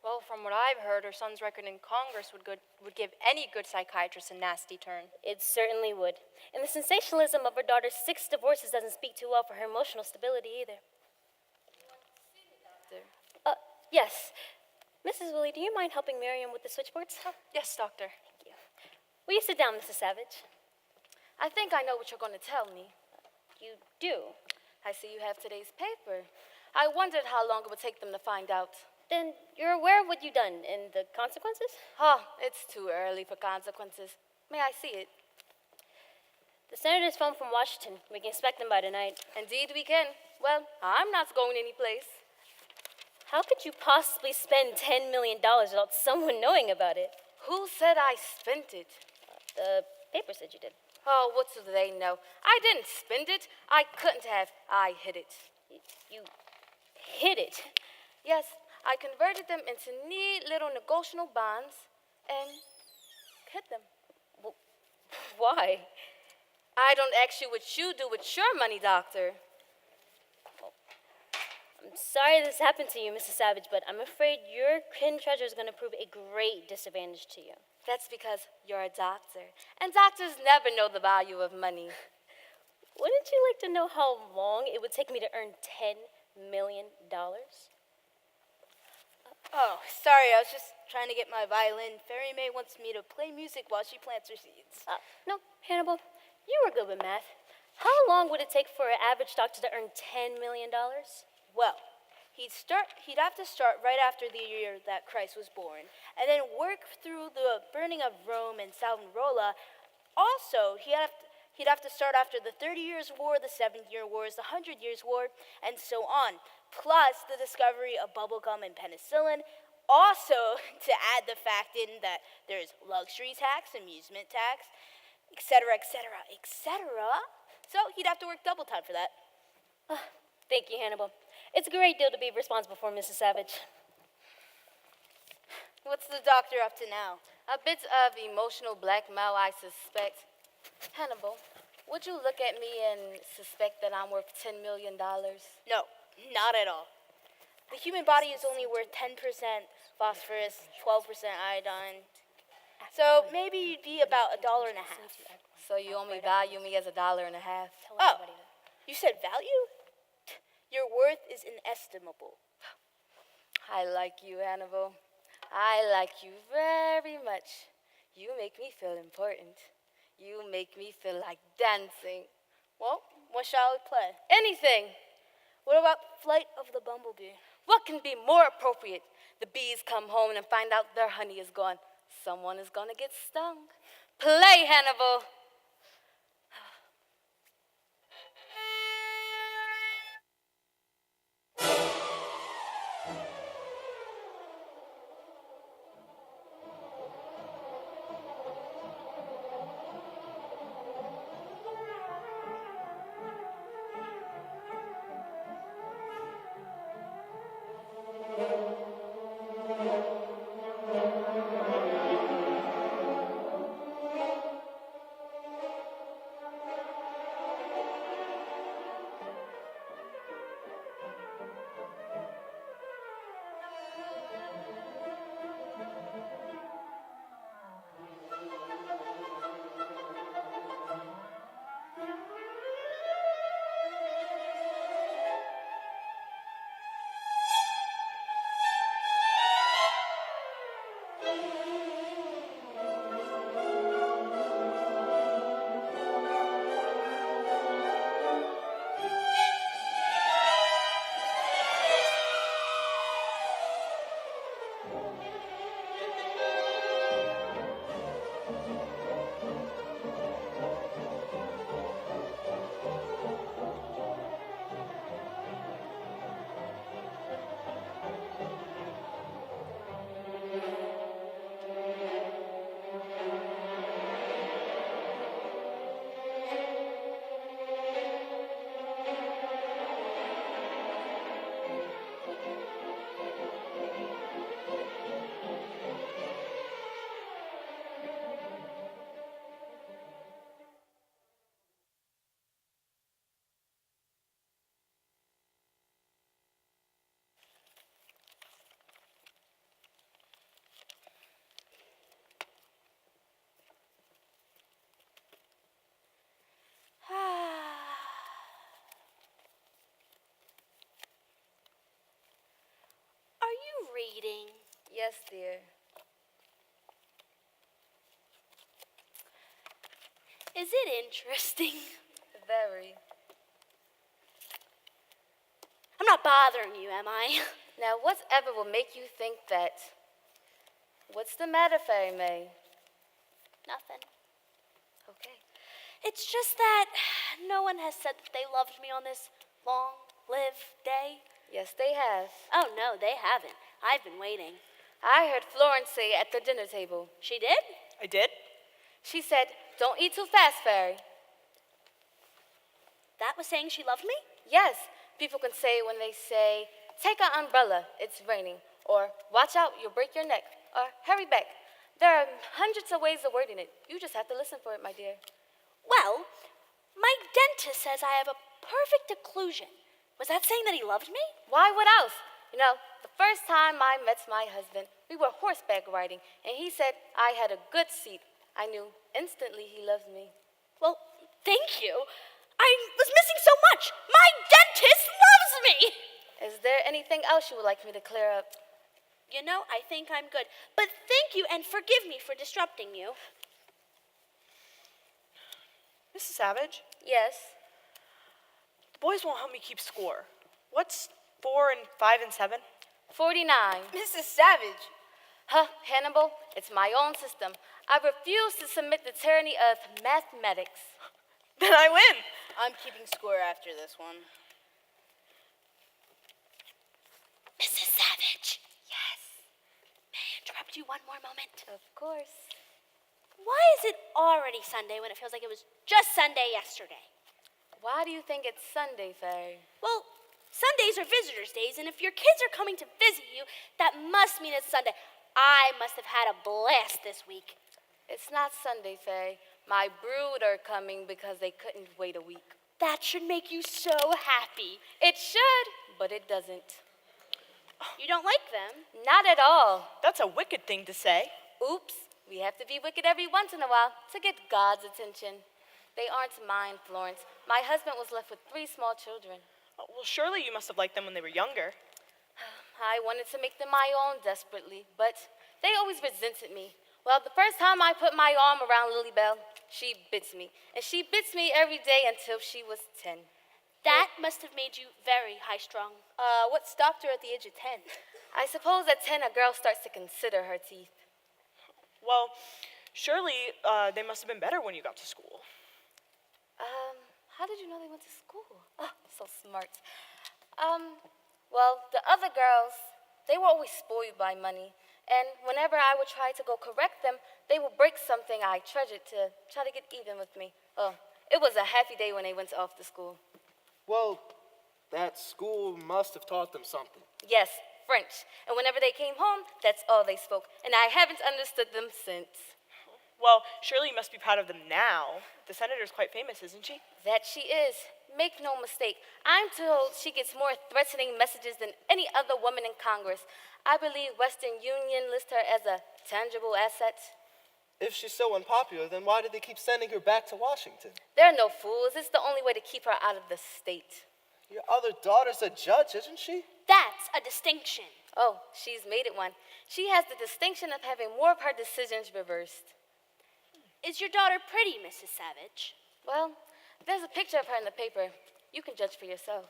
Well, from what I've heard, her son's record in Congress would give any good psychiatrist a nasty turn. It certainly would. And the sensationalism of her daughter's 6 divorces doesn't speak too well for her emotional stability either. Yes. Mrs. Willie, do you mind helping Miriam with the switchboards? Yes, doctor. Thank you. Will you sit down, Mrs. Savage? I think I know what you're going to tell me. You do? I see you have today's paper. I wondered how long it would take them to find out. Then you're aware of what you've done and the consequences? Oh, it's too early for consequences. May I see it? The senator's phone from Washington. We can expect them by tonight. Indeed we can. Well, I'm not going anyplace. How could you possibly spend $10 million without someone knowing about it? Who said I spent it? The paper said you did. Oh, what do they know? I didn't spend it. I couldn't have. I hid it. You hid it. Yes, I converted them into neat little negotiable bonds and hid them. Why? I don't ask you what you do with your money, doctor. I'm sorry this happened to you, Mrs. Savage, but I'm afraid your hidden treasure is going to prove a great disadvantage to you. That's because you're a doctor, and doctors never know the value of money. Wouldn't you like to know how long it would take me to earn $10 million? Oh, sorry, I was just trying to get my violin. Fairy May wants me to play music while she plants her seeds. No, Hannibal, you were good with math. How long would it take for an average doctor to earn $10 million? Well, he'd have to start right after the year that Christ was born, and then work through the burning of Rome and Savonarola. Also, he'd have to start after the 30 Years' War, the 7-Year Wars, the 100 Years' War, and so on. Plus the discovery of bubblegum and penicillin. Also, to add the fact in that there's luxury tax, amusement tax, etc., etc., etc. So he'd have to work double time for that. Thank you, Hannibal. It's a great deal to be responsible for, Mrs. Savage. What's the doctor up to now? A bit of emotional blackmail, I suspect. Hannibal, would you look at me and suspect that I'm worth $10 million? No, not at all. The human body is only worth 10% phosphorus, 12% iodine. So maybe you'd be about $1.50. So you only value me as $1.50? Oh, you said value? Your worth is inestimable. I like you, Hannibal. I like you very much. You make me feel important. You make me feel like dancing. Well, what shall we play? Anything. What about Flight of the Bumblebee? What can be more appropriate? The bees come home and find out their honey is gone. Someone is gonna get stung. Play, Hannibal. reading. Yes, dear. Is it interesting? Very. I'm not bothering you, am I? Now, whatever will make you think that? What's the matter, Fairy May? Nothing. Okay. It's just that no one has said that they loved me on this long-lived day. Yes, they have. Oh, no, they haven't. I've been waiting. I heard Florence say at the dinner table. She did? I did? She said, "Don't eat too fast, Fairy." That was saying she loved me? Yes, people can say it when they say, "Take an umbrella, it's raining," or "Watch out, you'll break your neck," or "Hurry back." There are hundreds of ways of wording it. You just have to listen for it, my dear. Well, my dentist says I have a perfect occlusion. Was that saying that he loved me? Why, what else? You know, the first time I met my husband, we were horseback riding, and he said I had a good seat. I knew instantly he loved me. Well, thank you. I was missing so much. My dentist loves me. Is there anything else you would like me to clear up? You know, I think I'm good. But thank you and forgive me for disrupting you. Mrs. Savage, Yes. the boys won't help me keep score. What's 4 and 5 and 7? 49. Mrs. Savage. Huh, Hannibal, it's my own system. I refuse to submit the tyranny of mathematics. Then I win. I'm keeping score after this one. Mrs. Savage. Yes. May I interrupt you one more moment? Of course. Why is it already Sunday when it feels like it was just Sunday yesterday? Why do you think it's Sunday, Fairy? Well, Sundays are visitors' days, and if your kids are coming to visit you, that must mean it's Sunday. I must have had a blast this week. It's not Sunday, Fairy. My brood are coming because they couldn't wait a week. That should make you so happy. It should, but it doesn't. You don't like them? Not at all. That's a wicked thing to say. Oops, we have to be wicked every once in a while to get God's attention. They aren't mine, Florence. My husband was left with 3 small children. Well, surely you must have liked them when they were younger. I wanted to make them my own desperately, but they always resented me. Well, the first time I put my arm around Lily Bell, she bit me. And she bit me every day until she was 10. That must have made you very high-strung. What stopped her at the age of 10? I suppose at 10 a girl starts to consider her teeth. Well, surely they must have been better when you got to school. How did you know they went to school? Oh, so smart. Well, the other girls, they were always spoiled by money. And whenever I would try to go correct them, they would break something I treasured to try to get even with me. Oh, it was a happy day when they went off to school. Well, that school must have taught them something. Yes, French. And whenever they came home, that's all they spoke. And I haven't understood them since. Well, surely you must be proud of them now. The senator's quite famous, isn't she? That she is. Make no mistake. I'm told she gets more threatening messages than any other woman in Congress. I believe Western Union lists her as a tangible asset. If she's so unpopular, then why did they keep sending her back to Washington? They're no fools. It's the only way to keep her out of the state. Your other daughter's a judge, isn't she? That's a distinction. Oh, she's made it one. She has the distinction of having more of her decisions reversed. Is your daughter pretty, Mrs. Savage? Well, there's a picture of her in the paper. You can judge for yourself.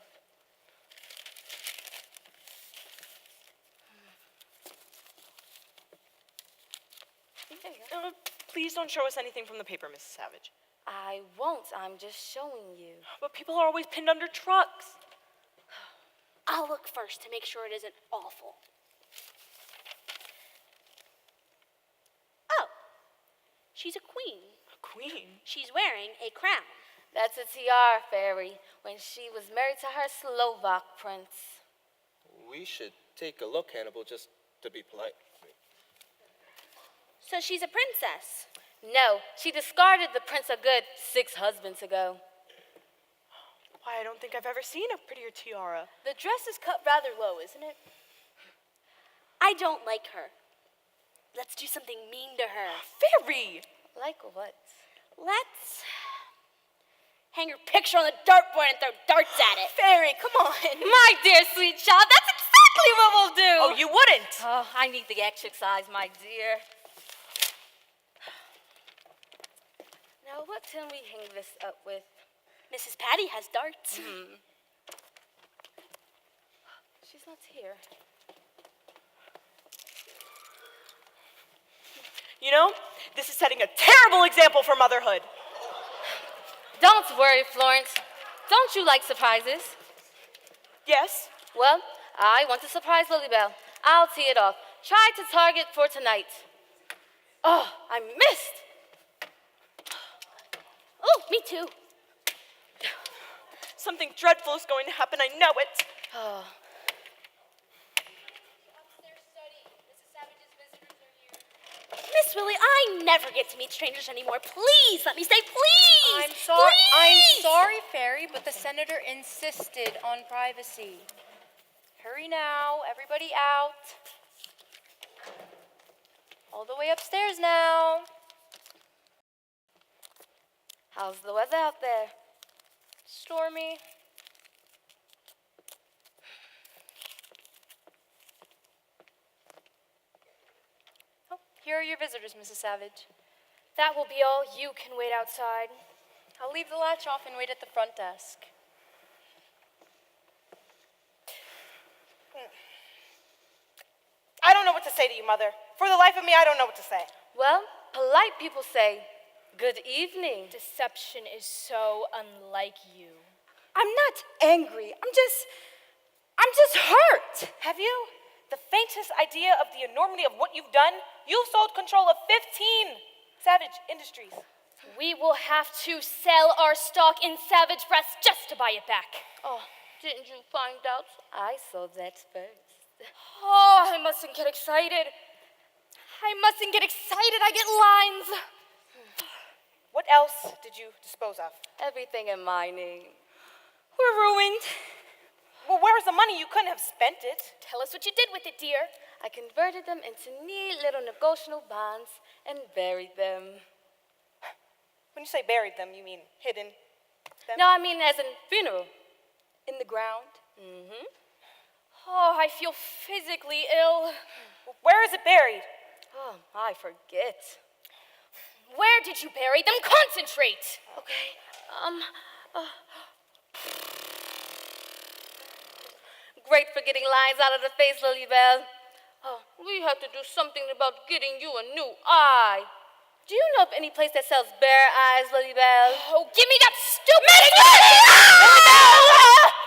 There you go. Please don't show us anything from the paper, Mrs. Savage. I won't. I'm just showing you. But people are always pinned under trucks. I'll look first to make sure it isn't awful. Oh, she's a queen. A queen? She's wearing a crown. That's a tiara, Fairy, when she was married to her Slovak prince. We should take a look, Hannibal, just to be polite. So she's a princess. No, she discarded the prince a good 6 husbands ago. Why, I don't think I've ever seen a prettier tiara. The dress is cut rather low, isn't it? I don't like her. Let's do something mean to her. Fairy! Like what? Let's hang her picture on the dartboard and throw darts at it. Fairy, come on. My dear sweet child, that's exactly exactly what we'll do. Oh, you wouldn't. Oh, I need the exercise, my dear. Now, what can we hang this up with? Mrs. Patty has darts. She's not here. You know, this is setting a terrible example for motherhood. Don't worry, Florence. Don't you like surprises? Yes. Well, I want to surprise Lilybell. I'll tee it off. Try to target for tonight. Oh, I missed. Oh, me too. Something dreadful is going to happen. I know it. Oh. Miss Willie, I never get to meet strangers anymore. Please, let me stay, please. I'm sorry. I'm Please! sorry, Fairy, but the senator insisted on privacy. Hurry now, everybody out. All the way upstairs now. How's the weather out there? Stormy. Oh, here are your visitors, Mrs. Savage. That will be all. You can wait outside. I'll leave the latch off and wait at the front desk. I don't know what to say to you, Mother. For the life of me, I don't know what to say. Well, polite people say, good evening. Deception is so unlike you. I'm not angry. I'm just hurt. Have you the faintest idea of the enormity of what you've done? You've sold control of 15 Savage Industries. We will have to sell our stock in Savage Press just to buy it back. Oh, didn't you find out? I saw that first. Oh, I mustn't get excited. I get lines. What else did you dispose of? Everything in my name. We're ruined. Well, where's the money? You couldn't have spent it. Tell us what you did with it, dear. I converted them into neat little negotiable bonds and buried them. When you say buried them, you mean hidden them? No, I mean as in funeral. In the ground. Oh, I feel physically ill. Where is it buried? Oh, I forget. Where did you bury them? Concentrate. Okay. Great for getting lines out of the face, Lilybell. Oh, we have to do something about getting you a new eye. Do you know of any place that sells bare eyes, Lilybell? Oh, give me that stupid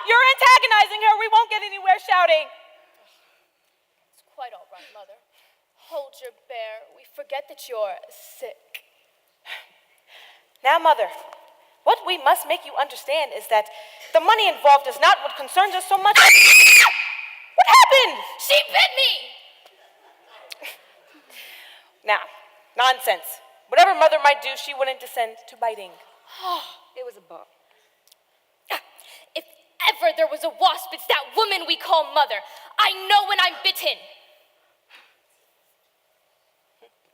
You're antagonizing her. We won't get anywhere shouting. It's quite all right, Mother. Hold your bear. We forget that you're sick. Now, Mother, what we must make you understand is that the money involved is not what concerns us so much. What happened? She bit me! Now, nonsense. Whatever Mother might do, she wouldn't descend to biting. It was a bump. If ever there was a wasp, it's that woman we call Mother. I know when I'm bitten.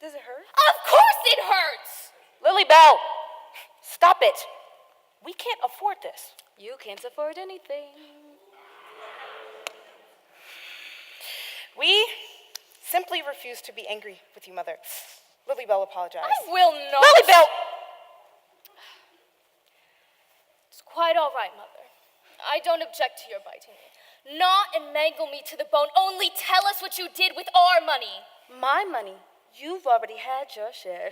Does it hurt? Of course it hurts! Lilybell, stop it. We can't afford this. You can't afford anything. We simply refuse to be angry with you, Mother. Lilybell apologized. I will not. Lilybell! It's quite all right, Mother. I don't object to your biting me. Not and mangle me to the bone. Only tell us what you did with our money. My money. You've already had your share.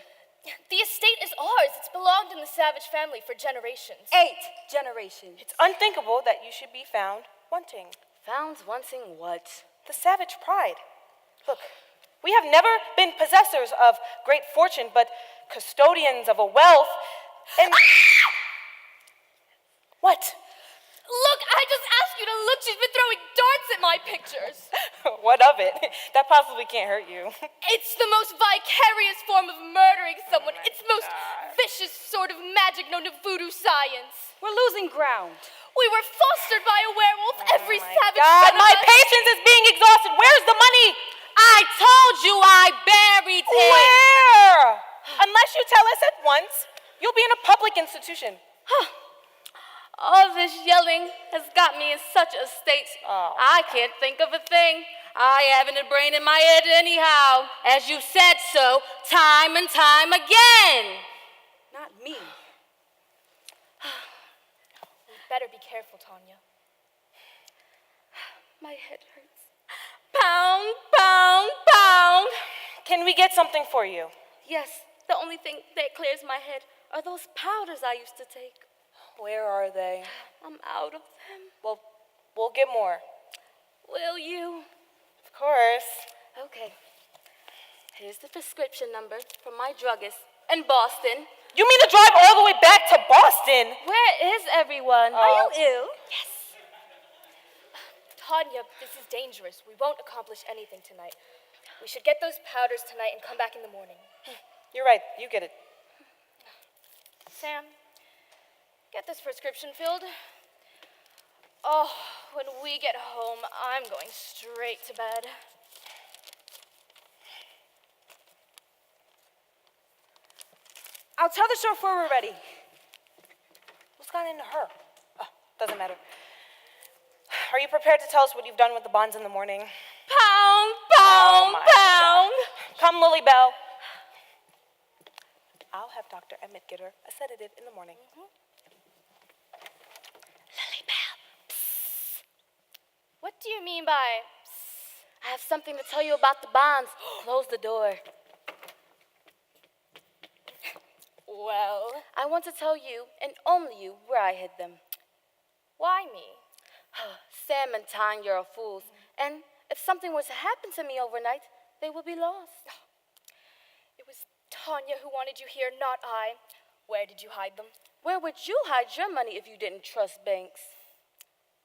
The estate is ours. It's belonged in the Savage family for generations. 8 generations. It's unthinkable that you should be found wanting. Found wanting what? The Savage pride. Look, we have never been possessors of great fortune, but custodians of a wealth. And what? Look, I just asked you to look. She's been throwing darts at my pictures. What of it? That possibly can't hurt you. It's the most vicarious form of murdering someone. It's the most vicious sort of magic known to voodoo science. We're losing ground. We were fostered by a werewolf. Every savage God, son of my us- patience is being exhausted. Where's the money? I told you I buried it. Where? Unless you tell us at once, you'll be in a public institution. All this yelling has got me in such a state. I can't think of a thing. I haven't a brain in my head anyhow, as you said so time and time again. Not me. Better be careful, Tanya. My head hurts. Pound, pound, pound. Can we get something for you? Yes, the only thing that clears my head are those powders I used to take. Where are they? I'm out of them. Well, we'll get more. Will you? Of course. Okay. Here's the prescription number from my druggist in Boston. You mean to drive all the way back to Boston? Where is everyone? Are you ill? Yes. Tanya, this is dangerous. We won't accomplish anything tonight. We should get those powders tonight and come back in the morning. You're right. You get it. Sam, get this prescription filled. Oh, when we get home, I'm going straight to bed. I'll tell the chauffeur we're ready. What's gotten into her? Oh, doesn't matter. Are you prepared to tell us what you've done with the bonds in the morning? Pound, pound, my pound. Come, Lily Bell. I'll have Dr. Emmett get her a sedative in the morning. Lily Bell. What do you mean by... I have something to tell you about the bonds. Close the door. Well, I want to tell you, and only you, where I hid them. why me? Sam and Tanya are fools, and if something were to happen to me overnight, they would be lost. It was Tanya who wanted you here, not I. Where did you hide them? Where would you hide your money if you didn't trust banks?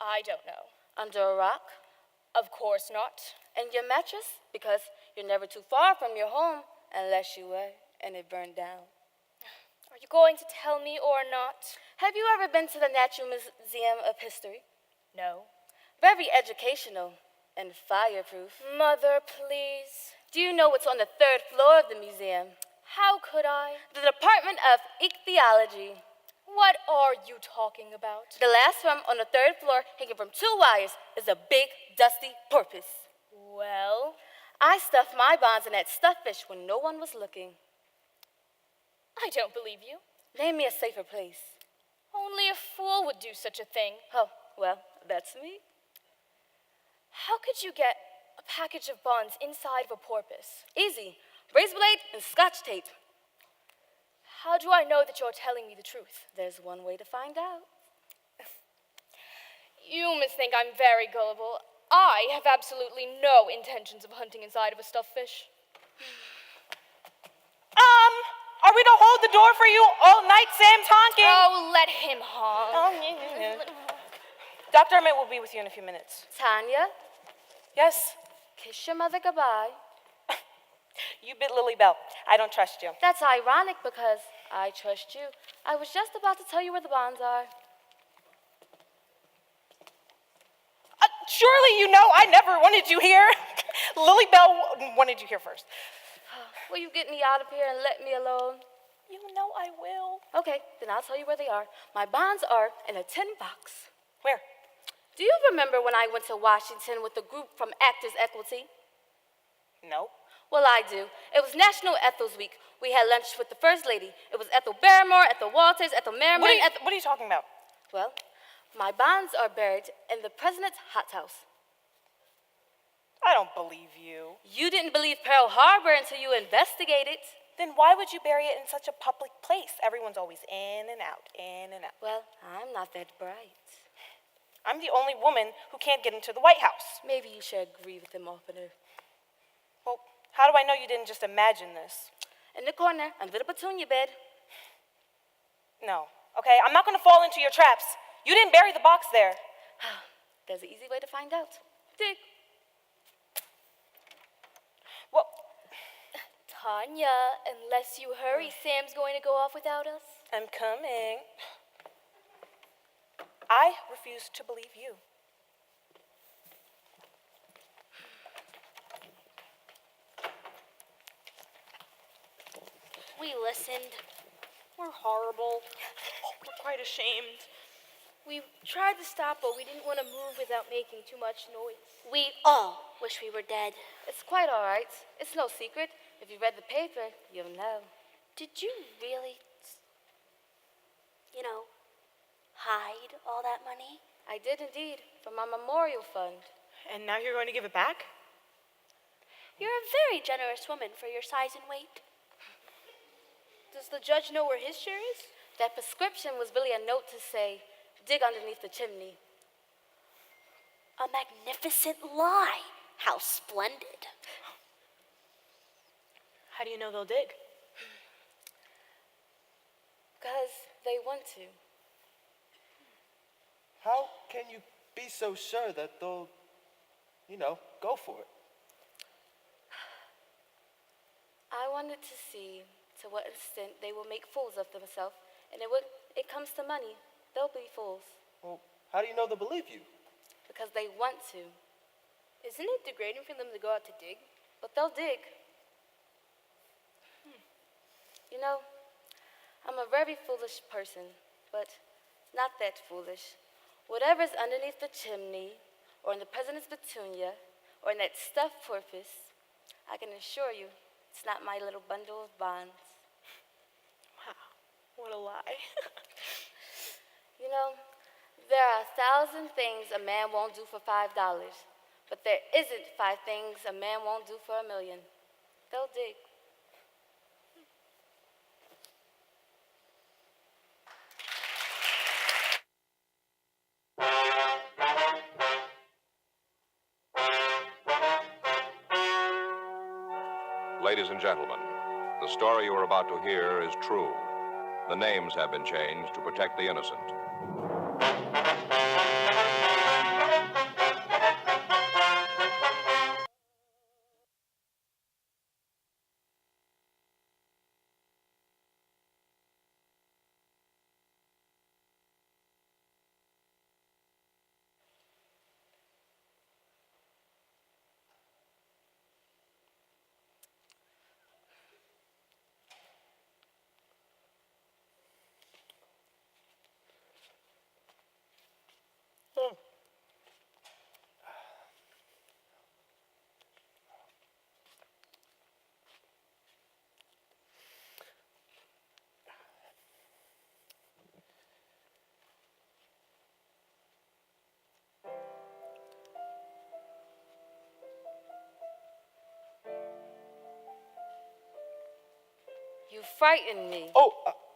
I don't know. Under a rock? Of course not. In your mattress? Because you're never too far from your home, unless you were, and it burned down. Are you going to tell me or not? Have you ever been to the Natural Museum of History? No. Very educational and fireproof. Mother, please. Do you know what's on the 3rd floor of the museum? How could I? The Department of Ichthyology. What are you talking about? The last room on the 3rd floor, hanging from 2 wires, is a big, dusty porpoise. Well, I stuffed my bonds in that stuffed fish when no one was looking. I don't believe you. Name me a safer place. Only a fool would do such a thing. Oh, well, that's me. How could you get a package of bonds inside of a porpoise? Easy. Razor blade and scotch tape. How do I know that you're telling me the truth? There's one way to find out. You must think I'm very gullible. I have absolutely no intentions of hunting inside of a stuffed fish. Are we to hold the door for you all night, Sam's honking? Oh, let him honk. Dr. Emmett will be with you in a few minutes. Tanya, Yes, kiss your mother goodbye. you bit Lily Bell. I don't trust you. That's ironic because I trust you. I was just about to tell you where the bonds are. Surely you know I never wanted you here. Lily Bell wanted you here first. Will you get me out of here and let me alone? You know I will. Okay, then I'll tell you where they are. My bonds are in a tin box. Where? Do you remember when I went to Washington with a group from Actors Equity? No. Well, I do. It was National Ethels Week. We had lunch with the First Lady. It was Ethel Barrymore, Ethel Walters, Ethel Merriman. What are you talking about? Well, my bonds are buried in the President's hothouse. I don't believe you. You didn't believe Pearl Harbor until you investigated. Then why would you bury it in such a public place? Everyone's always in and out, in and out. Well, I'm not that bright. I'm the only woman who can't get into the White House. Maybe you should agree with him oftener. Well, how do I know you didn't just imagine this? In the corner, under the petunia bed. No. Okay, I'm not going to fall into your traps. You didn't bury the box there. There's an easy way to find out. Dig. Well, Tanya, unless you hurry, Sam's going to go off without us. I'm coming. I refuse to believe you. We listened. We're horrible. We're quite ashamed. We tried to stop, but we didn't want to move without making too much noise. We all wish we were dead. It's quite all right. It's no secret. If you read the paper, you'll know. Did you really, hide all that money? I did indeed, from my memorial fund. And now you're going to give it back? You're a very generous woman for your size and weight. Does the judge know where his share is? That prescription was really a note to say, dig underneath the chimney. A magnificent lie. How splendid. How do you know they'll dig? Because they want to. How can you be so sure that they'll, go for it? I wanted to see to what extent they will make fools of themselves, and when it comes to money, they'll be fools Well, how do you know they'll believe you? because they want to, Isn't it degrading for them to go out to dig? but they'll dig. I'm a very foolish person, but not that foolish. Whatever's underneath the chimney, or in the president's petunia, or in that stuffed porpoise, I can assure you it's not my little bundle of bonds. Wow, what a lie. There are 1,000 things a man won't do for $5, but there isn't 5 things a man won't do for $1 million. They'll dig. Ladies and gentlemen, the story you are about to hear is true. The names have been changed to protect the innocent. You frightened me, Oh,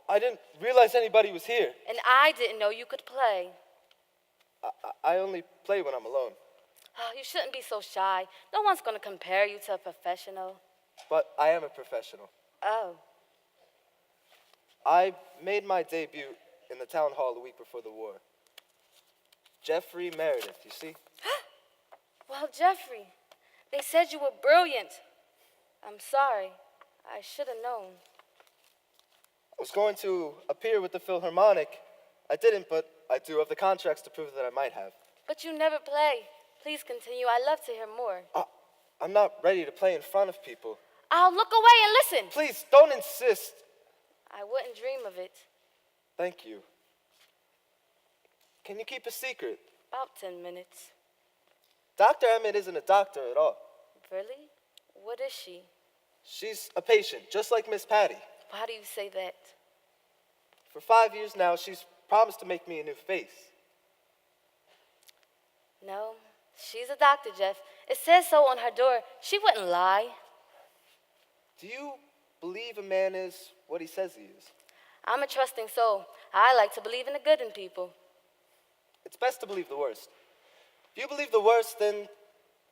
I didn't realize anybody was here. and I didn't know you could play. I only play when I'm alone. Oh, you shouldn't be so shy. No one's going to compare you to a professional. But I am a professional. Oh, I made my debut in the town hall the week before the war. Jeffrey Meredith, you see? well, Jeffrey, they said you were brilliant. I'm sorry. I should have known. I was going to appear with the Philharmonic. I didn't, but I do have the contracts to prove that I might have. But you never play. Please continue. I'd love to hear more. I'm not ready to play in front of people. I'll look away and listen. Please, don't insist. I wouldn't dream of it. Thank you. Can you keep a secret? About 10 minutes. Dr. Emmett isn't a doctor at all. Really? What is she? She's a patient, just like Miss Patty. How do you say that? For 5 years now, she's promised to make me a new face. No, she's a doctor, Jeff. It says so on her door. She wouldn't lie. Do you believe a man is what he says he is? I'm a trusting soul. I like to believe in the good in people. It's best to believe the worst. If you believe the worst, then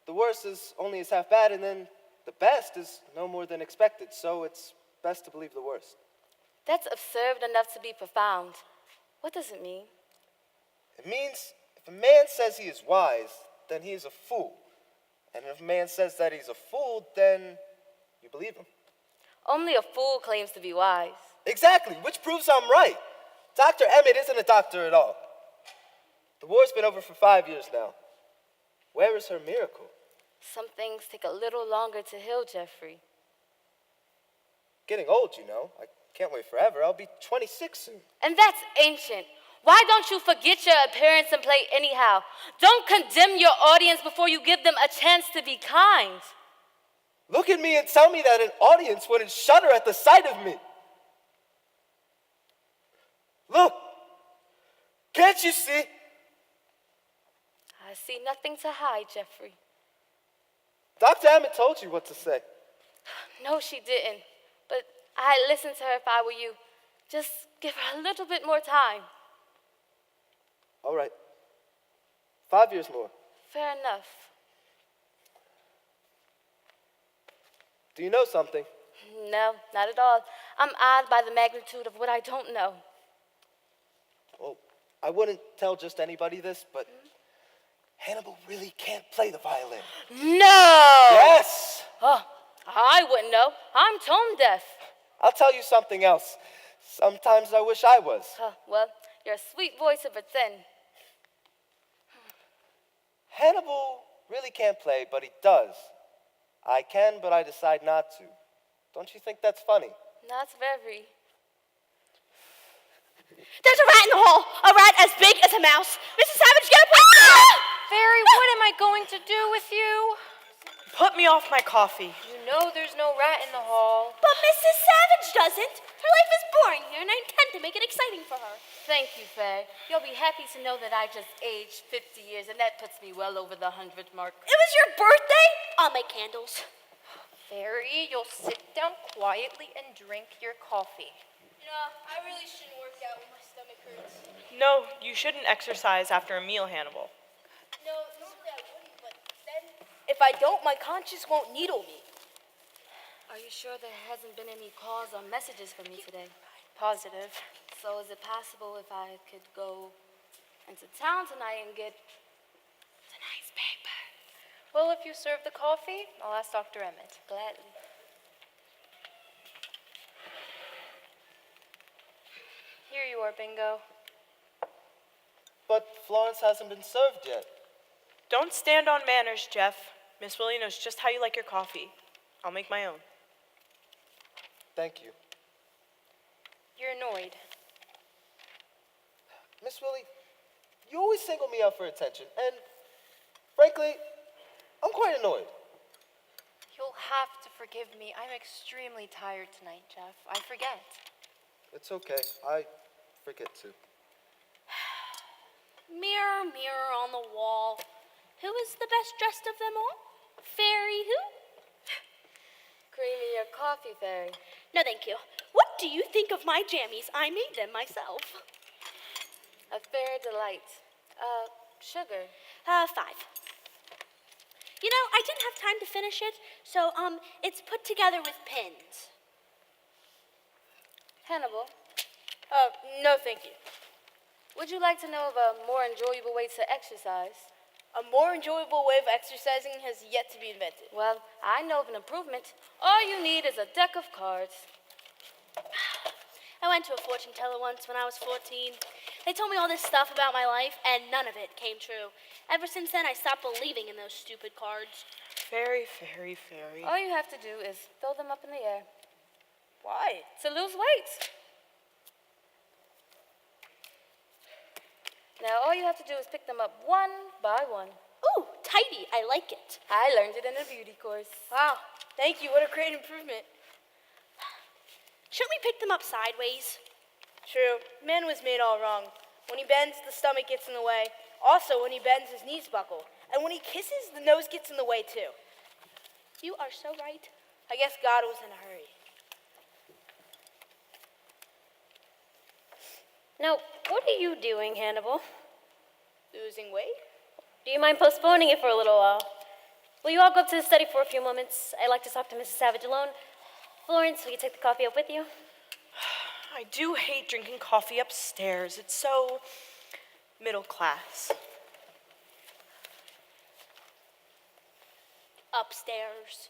the worst is only as half bad, and then the best is no more than expected. So it's best to believe the worst. That's absurd enough to be profound. What does it mean? It means if a man says he is wise, then he is a fool. And if a man says that he's a fool, then you believe him. Only a fool claims to be wise. Exactly, which proves I'm right. Dr. Emmett isn't a doctor at all. The war's been over for 5 years now. Where is her miracle? Some things take a little longer to heal, Jeffrey. Getting old, you know. I can't wait forever. I'll be 26 soon. And that's ancient. Why don't you forget your appearance and play anyhow? Don't condemn your audience before you give them a chance to be kind. Look at me and tell me that an audience wouldn't shudder at the sight of me. Look, can't you see? I see nothing to hide, Jeffrey. Dr. Emmett told you what to say. No, she didn't. But I'd listen to her if I were you. Just give her a little bit more time. All right. 5 years more. Fair enough. Do you know something? No, not at all. I'm awed by the magnitude of what I don't know. Well, I wouldn't tell just anybody this, but Hannibal really can't play the violin. No! Yes! Oh, I wouldn't know. I'm tone deaf. I'll tell you something else. Sometimes I wish I was. Well, you're a sweet voice to pretend. Hannibal really can't play, but he does. I can, but I decide not to. Don't you think that's funny? Not very. There's a rat in the hall. A rat as big as a mouse. Mrs. Savage, get up! Fairy, what am I going to do with you? Put me off my coffee. You know there's no rat in the hall. But Mrs. Savage doesn't. Her life is boring here, and I intend to make it exciting for her. Thank you, Faye. You'll be happy to know that I just aged 50 years, and that puts me well over the 100 mark. It was your birthday? I'll make candles. Fairy, you'll sit down quietly and drink your coffee. You know, I really shouldn't work out when my stomach hurts. No, you shouldn't exercise after a meal, Hannibal. No, normally I wouldn't, but then if I don't, my conscience won't needle me. Are you sure there hasn't been any calls or messages for me today? Positive. So is it possible if I could go into town tonight and get tonight's paper? Well, if you serve the coffee, I'll ask Dr. Emmett. Gladly. Here you are, Bingo. But Florence hasn't been served yet. Don't stand on manners, Jeff. Miss Willie knows just how you like your coffee. I'll make my own. Thank you. You're annoyed. Miss Willie, you always single me out for attention, and frankly, I'm quite annoyed. You'll have to forgive me. I'm extremely tired tonight, Jeff. I forget. It's okay. I forget too. Mirror, mirror on the wall. Who is the best dressed of them all? Fairy who? Creamy your coffee, Fairy. No, thank you. What do you think of my jammies? I made them myself. A fair delight. Sugar. 5. You know, I didn't have time to finish it, so, it's put together with pins. Hannibal, No, thank you. would you like to know of a more enjoyable way to exercise? A more enjoyable way of exercising has yet to be invented. Well, I know of an improvement. All you need is a deck of cards. I went to a fortune teller once when I was 14. They told me all this stuff about my life, and none of it came true. Ever since then, I stopped believing in those stupid cards. Fairy, fairy, fairy. All you have to do is throw them up in the air Why? to lose weight. Now, all you have to do is pick them up one by one. Ooh, tidy. I like it. I learned it in a beauty course. Wow, thank you. What a great improvement. Shouldn't we pick them up sideways? True. Man was made all wrong. When he bends, the stomach gets in the way. Also, when he bends, his knees buckle. And when he kisses, the nose gets in the way too. You are so right. I guess God was in a hurry. Now, what are you doing, Hannibal? Losing weight? Do you mind postponing it for a little while? Will you all go up to the study for a few moments? I'd like to talk to Mrs. Savage alone. Florence, will you take the coffee up with you? I do hate drinking coffee upstairs. It's so middle class. Upstairs,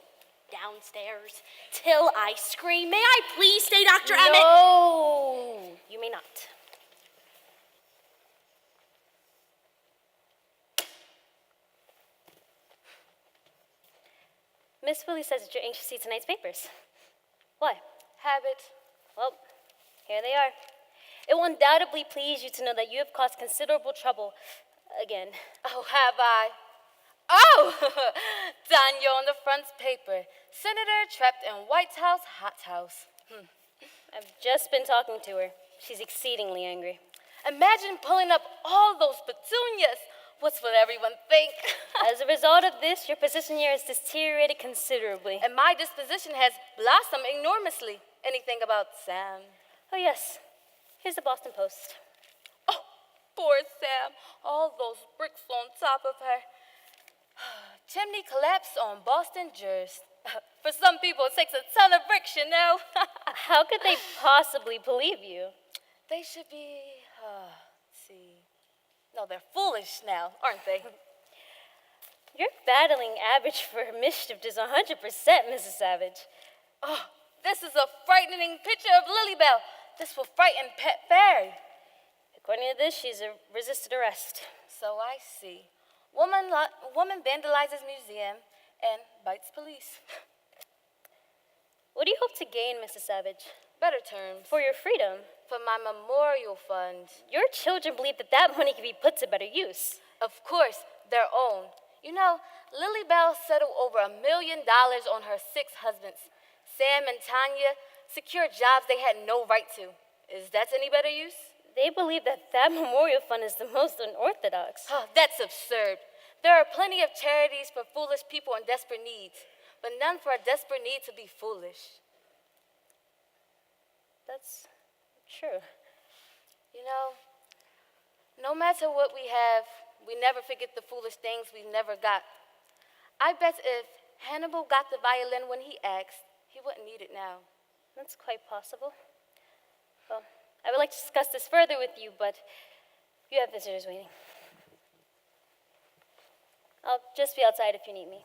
downstairs, till I scream. May I please stay, Dr. Emmett? No, you may not. Miss Willie says that you're anxious to see tonight's papers. Why? Habit. Well, here they are. It will undoubtedly please you to know that you have caused considerable trouble again. Oh, have I? Oh, Tanya on the front paper. Senator trapped in White House hothouse. I've just been talking to her. She's exceedingly angry. Imagine pulling up all those petunias. What's will everyone think? As a result of this, your position here has deteriorated considerably. And my disposition has blossomed enormously. Anything about Sam? Oh, yes. Here's the Boston Post. Oh, poor Sam. All those bricks on top of her. Chimney collapsed on Boston jurors. For some people, it takes a ton of bricks, you know. How could they possibly believe you? They should be, see. No, they're foolish now, aren't they? Your battling average for mischief is 100%, Mrs. Savage. Oh, this is a frightening picture of Lilybell. This will frighten Pet Fairy. According to this, she's resisted arrest. So I see. Woman vandalizes museum and bites police. What do you hope to gain, Mrs. Savage? Better terms. For your freedom. For my memorial fund. Your children believe that that money can be put to better use. Of course, their own. You know, Lilybell settled over $1 million on her 6 husbands. Sam and Tanya secured jobs they had no right to. Is that any better use? They believe that that memorial fund is the most unorthodox. Oh, that's absurd. There are plenty of charities for foolish people in desperate needs, but none for a desperate need to be foolish. That's true. You know, no matter what we have, we never forget the foolish things we never got. I bet if Hannibal got the violin when he asked, he wouldn't need it now. That's quite possible. Well, I would like to discuss this further with you, but you have visitors waiting. I'll just be outside if you need me.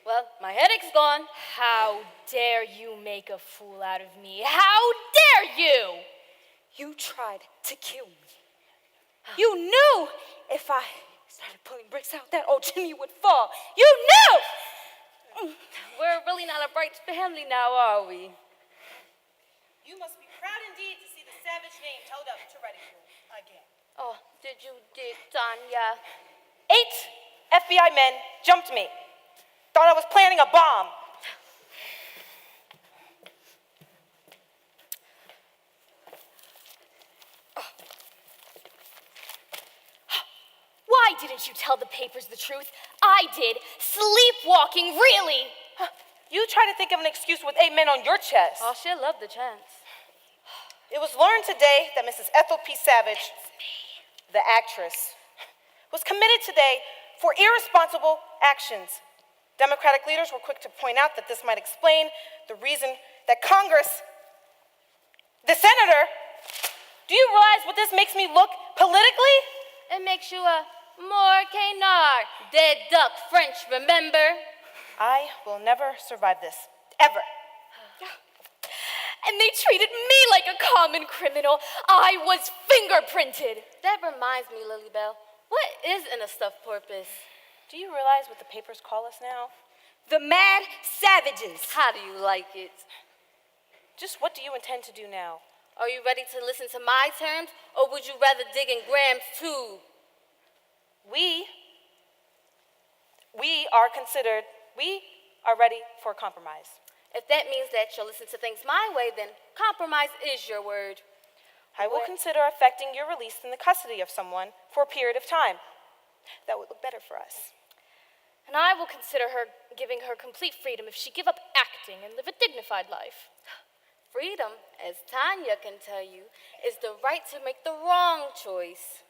Well, my headache's gone. How dare you make a fool out of me? How dare you? You tried to kill me. You knew if I started pulling bricks out, that old chimney would fall. You knew! We're really not a bright family now, are we? You must be proud indeed to see the Savage name held up to ridicule again. Oh, did you dig, Tanya? 8 FBI men jumped me. Thought I was planning a bomb. Why didn't you tell the papers the truth? I did. Sleepwalking, really? You try to think of an excuse with 8 men on your chest. Oh, she'll love the chance. It was learned today that Mrs. Ethel P. Savage, the actress, was committed today for irresponsible actions. Democratic leaders were quick to point out that this might explain the reason that Congress, the senator, do you realize what this makes me look politically? It makes you a more canard, dead duck French, remember? I will never survive this, ever. And they treated me like a common criminal. I was fingerprinted. That reminds me, Lilybell, what is in a stuffed porpoise? Do you realize what the papers call us now? The Mad Savages. How do you like it? Just what do you intend to do now? Are you ready to listen to my terms, or would you rather dig in Graham's tube? We are ready for compromise. If that means that you'll listen to things my way, then compromise is your word. I will consider effecting your release in the custody of someone for a period of time. That would look better for us. And I will consider her giving her complete freedom if she give up acting and live a dignified life. Freedom, as Tanya can tell you, is the right to make the wrong choice.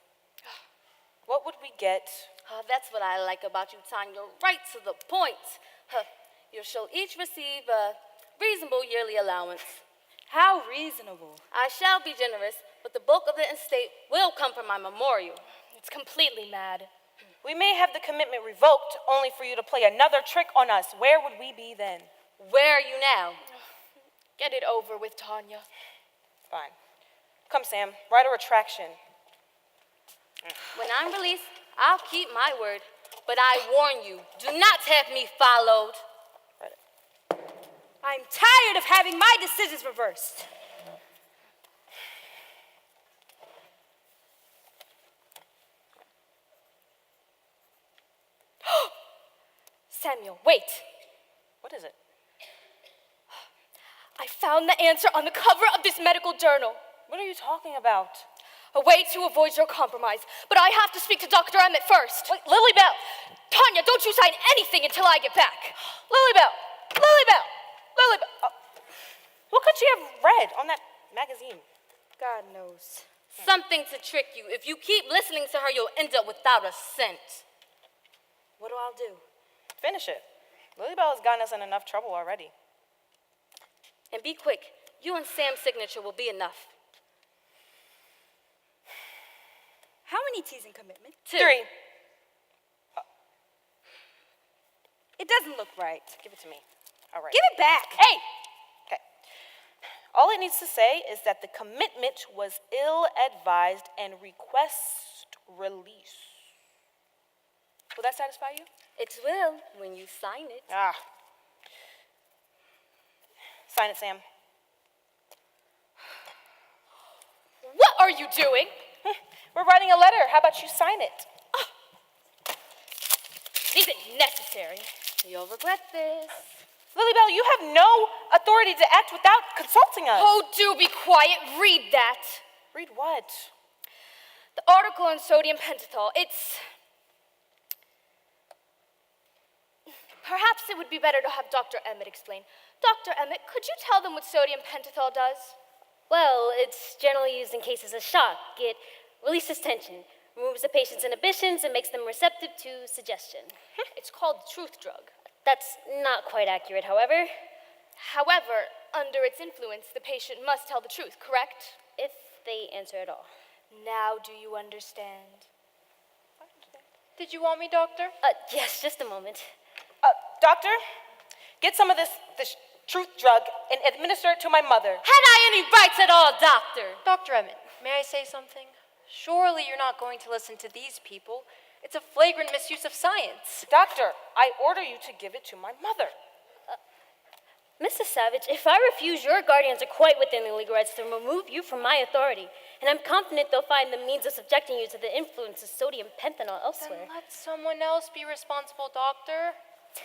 What would we get? Oh, that's what I like about you, Tanya. Right to the point. You shall each receive a reasonable yearly allowance. How reasonable. I shall be generous, but the bulk of the estate will come from my memorial. It's completely mad. We may have the commitment revoked only for you to play another trick on us. Where would we be then? Where are you now? Get it over with, Tanya. Fine. Come, Sam, write a retraction. When I'm released, I'll keep my word, but I warn you, do not have me followed. I'm tired of having my decisions reversed. Samuel, wait. What is it? I found the answer on the cover of this medical journal. What are you talking about? A way to avoid your compromise. But I have to speak to Dr. Emmett first. Wait, Lily Bell! Tanya, don't you sign anything until I get back. Lily Bell! Lily Bell! Lily Bell! What could she have read on that magazine? God knows. Something to trick you. If you keep listening to her, you'll end up without a cent. What do I do? Finish it. Lily Bell has gotten us in enough trouble already. And be quick. You and Sam's signature will be enough. How many T's in commitment? 2. 3. It doesn't look right. Give it to me. All right. Give it back. Hey! Okay. All it needs to say is that the commitment was ill-advised and request release. Will that satisfy you? It will when you sign it. Ah. Sign it, Sam. What are you doing? We're writing a letter. How about you sign it? Isn't necessary. You'll regret this. Lily Bell, you have no authority to act without consulting us. Oh, do be quiet. Read that. Read what? The article on sodium pentothal. It's... Perhaps it would be better to have Dr. Emmett explain. Dr. Emmett, could you tell them what sodium pentothal does? Well, it's generally used in cases of shock. It releases tension, removes the patient's inhibitions, and makes them receptive to suggestion. It's called the truth drug. That's not quite accurate, however. However, under its influence, the patient must tell the truth, correct? If they answer at all. Now do you understand? Did you want me, doctor? Yes, just a moment. Doctor, get some of this truth drug and administer it to my mother. Had I any rights at all, doctor? Dr. Emmett, may I say something? Surely you're not going to listen to these people. It's a flagrant misuse of science. Doctor, I order you to give it to my mother. Mrs. Savage, if I refuse, your guardians are quite within their legal rights to remove you from my authority. And I'm confident they'll find the means of subjecting you to the influence of sodium pentanol elsewhere. Then let someone else be responsible, doctor.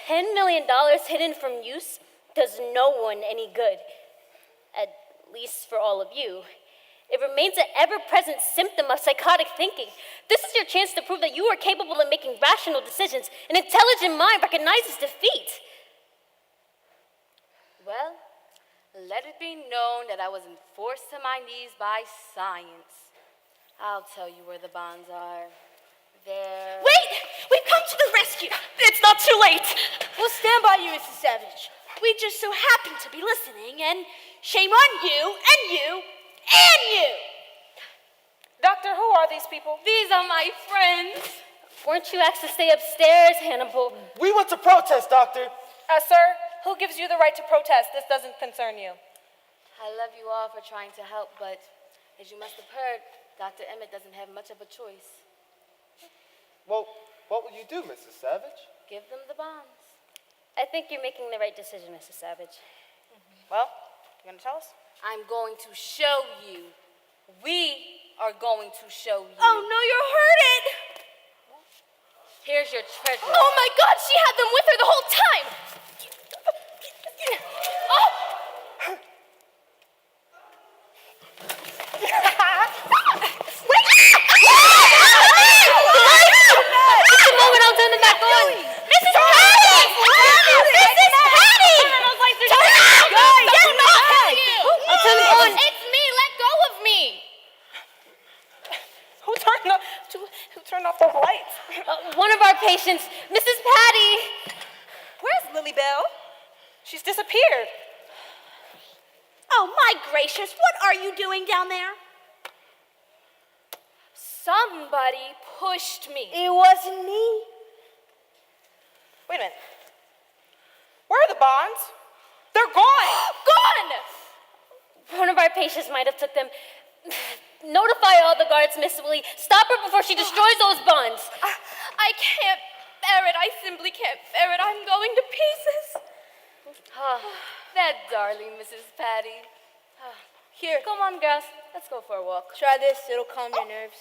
$10 million hidden from use does no one any good, at least for all of you. It remains an ever-present symptom of psychotic thinking. This is your chance to prove that you are capable of making rational decisions. An intelligent mind recognizes defeat. Well, let it be known that I wasn't forced to my knees by science. I'll tell you where the bonds are. There. Wait! We've come to the rescue! It's not too late! We'll stand by you, Mrs. Savage. We just so happen to be listening, and shame on you, and you, and you! Doctor, who are these people? These are my friends. Weren't you asked to stay upstairs, Hannibal? We want to protest, Doctor. Sir, who gives you the right to protest? This doesn't concern you. I love you all for trying to help, but as you must have heard, Dr. Emmett doesn't have much of a choice. Well, what will you do, Mrs. Savage? Give them the bonds. I think you're making the right decision, Mrs. Savage. Well, you gonna tell us? I'm going to show you. We are going to show you. Oh no, you're hurted! Here's your treasure. Oh my God, she had them with her the whole time! Oh! Just a moment, I'll turn them back on. Mrs. Patty! Mrs. Patty! I'll turn them on. It's me, let go of me! Who turned off those lights? One of our patients, Mrs. Patty. Where's Lily Bell? She's disappeared. Oh my gracious, what are you doing down there? Somebody pushed me. It wasn't me. Wait a minute. Where are the bonds? They're gone. Gone! One of our patients might have took them. Notify all the guards, Miss Willie. Stop her before she destroys those bonds. I can't bear it. I simply can't bear it. I'm going to pieces. Oh, that darling Mrs. Patty. Here, Come on, girls. Let's go for a walk. try this. It'll calm your nerves.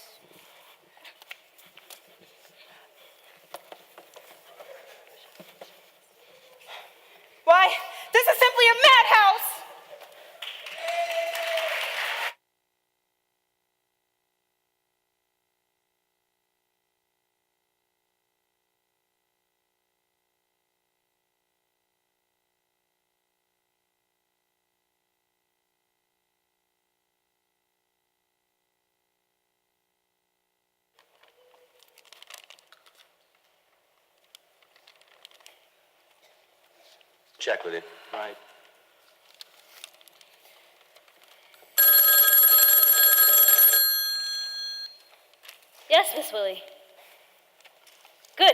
Why, this is simply a madhouse! Check with it. Right. Yes, Miss Willie. Good.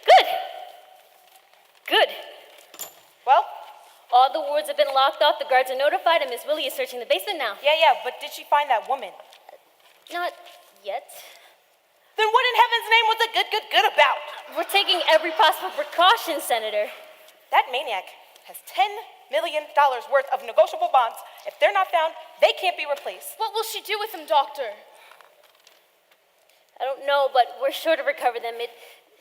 Good. Good. Well, All the wards have been locked off, the guards are notified, and Miss Willie is searching the basement now. yeah, but did she find that woman? Not yet. Then what in heaven's name was the good about? We're taking every possible precaution, Senator. That maniac has $10 million worth of negotiable bonds. If they're not found, they can't be replaced. What will she do with them, Doctor? I don't know, but we're sure to recover them. It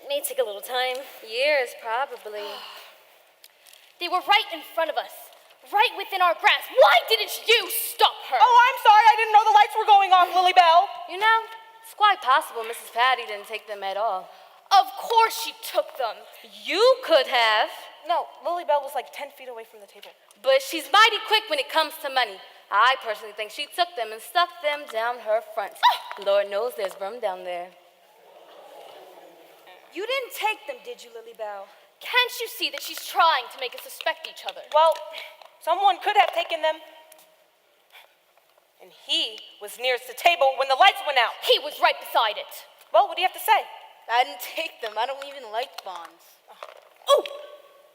may take a little time. Years, probably. They were right in front of us, right within our grasp. Why didn't you stop her? Oh, I'm sorry. I didn't know the lights were going off, Lily Bell. You know, it's quite possible Mrs. Patty didn't take them at all. Of course she took them. You could have, No, Lily Bell was like 10 feet away from the table. but she's mighty quick when it comes to money. I personally think she took them and stuck them down her front. Lord knows there's room down there. You didn't take them, did you, Lily Bell? Can't you see that she's trying to make us suspect each other? Well, someone could have taken them. And he was nearest the table when the lights went out. He was right beside it. Well, what do you have to say? I didn't take them. I don't even like bonds. Oh,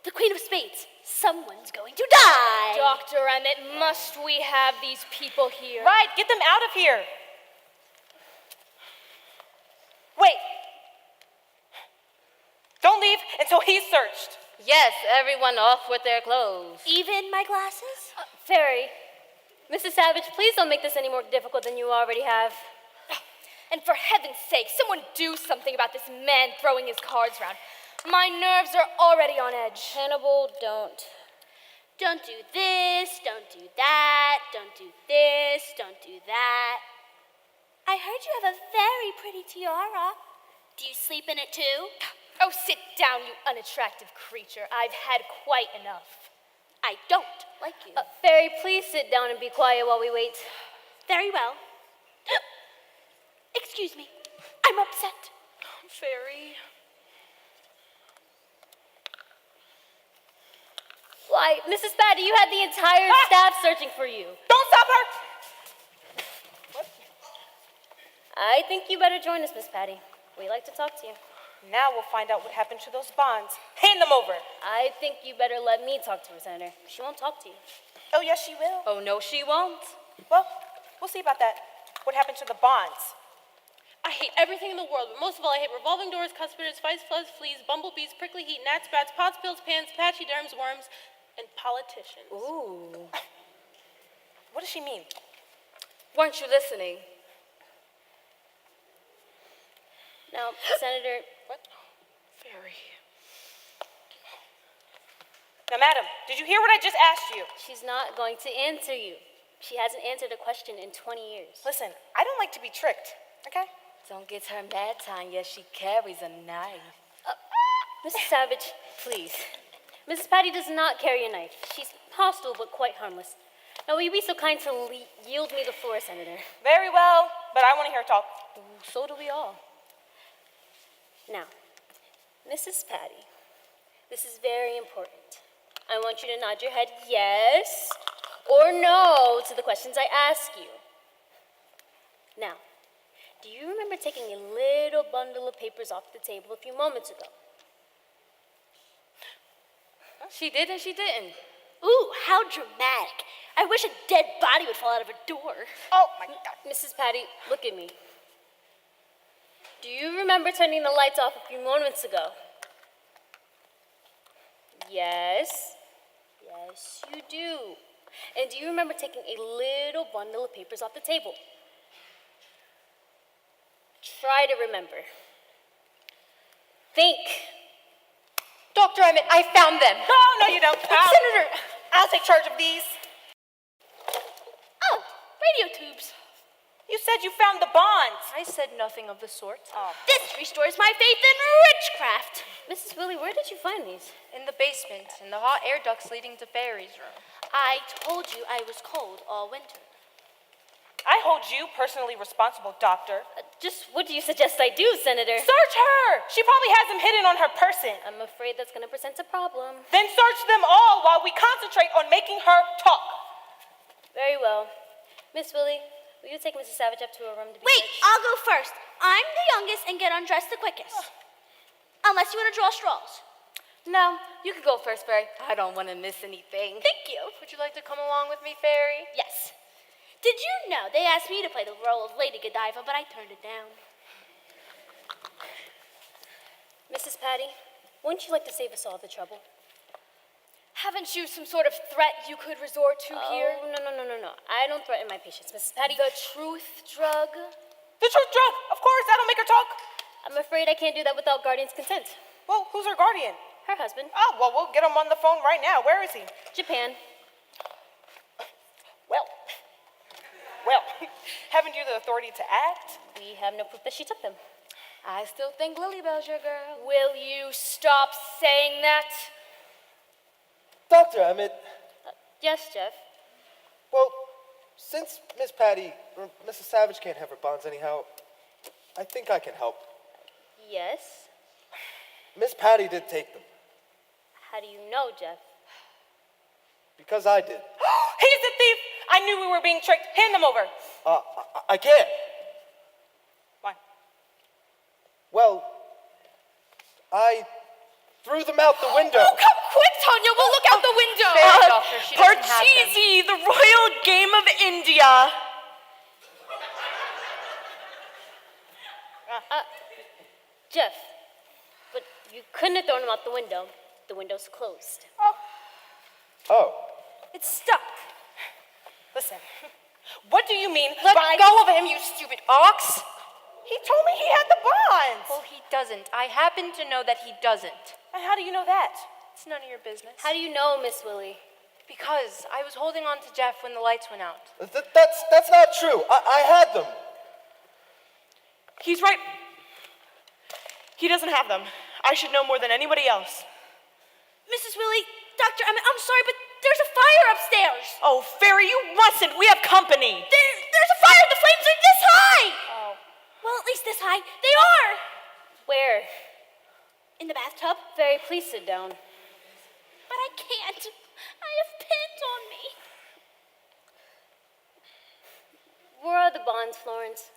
the Queen of Spades. Someone's going to die. Dr. Emmett, must we have these people here? Right, get them out of here. Wait. Don't leave until he's searched. Yes, everyone off with their clothes. Even my glasses? Fairy, Mrs. Savage, please don't make this any more difficult than you already have. And for heaven's sake, someone do something about this man throwing his cards around. My nerves are already on edge. Hannibal, don't. Don't do this, don't do that, don't do this, don't do that. I heard you have a very pretty tiara. Do you sleep in it too? Oh, sit down, you unattractive creature. I've had quite enough. I don't like you. Fairy, please sit down and be quiet while we wait. Very well. Excuse me, I'm upset. Fairy. Why, Mrs. Patty, you had the entire staff searching for you. Don't stop her! I think you better join us, Miss Patty. We'd like to talk to you. Now we'll find out what happened to those bonds. Hand them over. I think you better let me talk to her, Senator. She won't talk to you. Oh, yes, she will. Oh, no, she won't. Well, we'll see about that. What happened to the bonds? I hate everything in the world, but most of all, I hate revolving doors, cuspidors, vice floods, fleas, bumblebees, prickly heat, gnats, bats, pots, pills, pans, pachyderms, worms, and politicians. Ooh. What does she mean? Weren't you listening? Now, Senator, Fairy. Now, madam, did you hear what I just asked you? she's not going to answer you. She hasn't answered a question in 20 years. Listen, I don't like to be tricked, okay? Don't get her mad, Tanya. She carries a knife. Mrs. Savage, please. Mrs. Patty does not carry a knife. She's hostile but quite harmless. Now, will you be so kind to yield me the floor, Senator? Very well, but I want to hear her talk. Ooh, so do we all. Now, Mrs. Patty, this is very important. I want you to nod your head yes or no to the questions I ask you. Now, do you remember taking a little bundle of papers off the table a few moments ago? She did and she didn't. Ooh, how dramatic. I wish a dead body would fall out of a door. Oh, my God. Mrs. Patty, look at me. Do you remember turning the lights off a few moments ago? Yes. Yes, you do. And do you remember taking a little bundle of papers off the table? Try to remember. Think. Dr. Emmett, I found them. No, you don't. Senator! I'll take charge of these. Oh, radio tubes. You said you found the bonds. I said nothing of the sort. This restores my faith in witchcraft. Mrs. Willie, where did you find these? In the basement, in the hot air ducts leading to Fairy's room. I told you I was cold all winter. I hold you personally responsible, Doctor. Just what do you suggest I do, Senator? Search her! She probably has them hidden on her person. I'm afraid that's going to present a problem. Then search them all while we concentrate on making her talk. Very well. Miss Willie, will you take Mrs. Savage up to her room to be Wait, searched? I'll go first. I'm the youngest and get undressed the quickest. Unless you want to draw straws. No, you can go first, Fairy. I don't want to miss anything. Thank you. Would you like to come along with me, Fairy? Yes. Did you know they asked me to play the role of Lady Godiva, but I turned it down? Mrs. Patty, wouldn't you like to save us all the trouble? Haven't you some sort of threat you could resort to here? Oh, no. I don't threaten my patients, Mrs. Patty. The truth drug? The truth drug, of course, that'll make her talk. I'm afraid I can't do that without guardian's consent. Well, who's her guardian? Her husband. Oh, well, we'll get him on the phone right now. Where is he? Japan. Well, haven't you the authority to act? We have no proof that she took them. I still think Lilybell's your girl. Will you stop saying that? Dr. Emmett, Yes, Jeff. well, since Miss Patty or Mrs. Savage can't have her bonds anyhow, I think I can help. Yes. Miss Patty did take them, How do you know, Jeff? because I did. He's the thief! I knew we were being tricked. Hand them over. I can't. Why? Well, I threw them out the window. Oh, come quick, Tanya. We'll look out the window. Fairy, Doctor, she doesn't have them. Parcheesi, the royal game of India. Jeff. But you couldn't have thrown them out the window. The window's closed. Oh, It's stuck. Listen, what do you mean Let by... go of him, you stupid ox! He told me he had the bonds. Well, he doesn't. I happen to know that he doesn't. And how do you know that? It's none of your business. How do you know, Miss Willie? Because I was holding on to Jeff when the lights went out. that's not true. I had them. He's right. He doesn't have them. I should know more than anybody else. Mrs. Willie, Dr. Emmett, I'm sorry, but there's a fire upstairs. Oh, Fairy, you mustn't. We have company. There's a fire. The flames are this high. Oh. Well, at least this high. They are. Where? In the bathtub. Fairy, please sit down. But I can't. I have pins on me. Where are the bonds, Florence?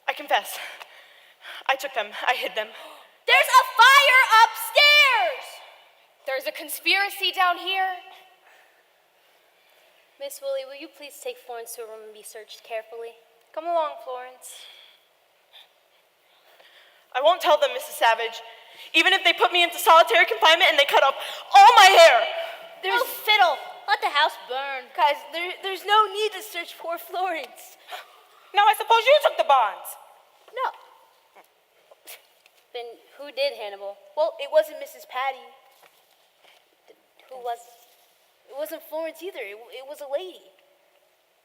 I confess. I took them. I hid them. There's a fire upstairs. There's a conspiracy down here. Miss Willie, will you please take Florence to her room and be searched carefully? Come along, Florence. I won't tell them, Mrs. Savage. Even if they put me into solitary confinement and they cut off all my hair. There's fiddle. Let the house burn. Guys, there's no need to search for Florence. Now, I suppose you took the bonds. No. Then who did, Hannibal? Well, it wasn't Mrs. Patty. Who was? It wasn't Florence either. It was a lady.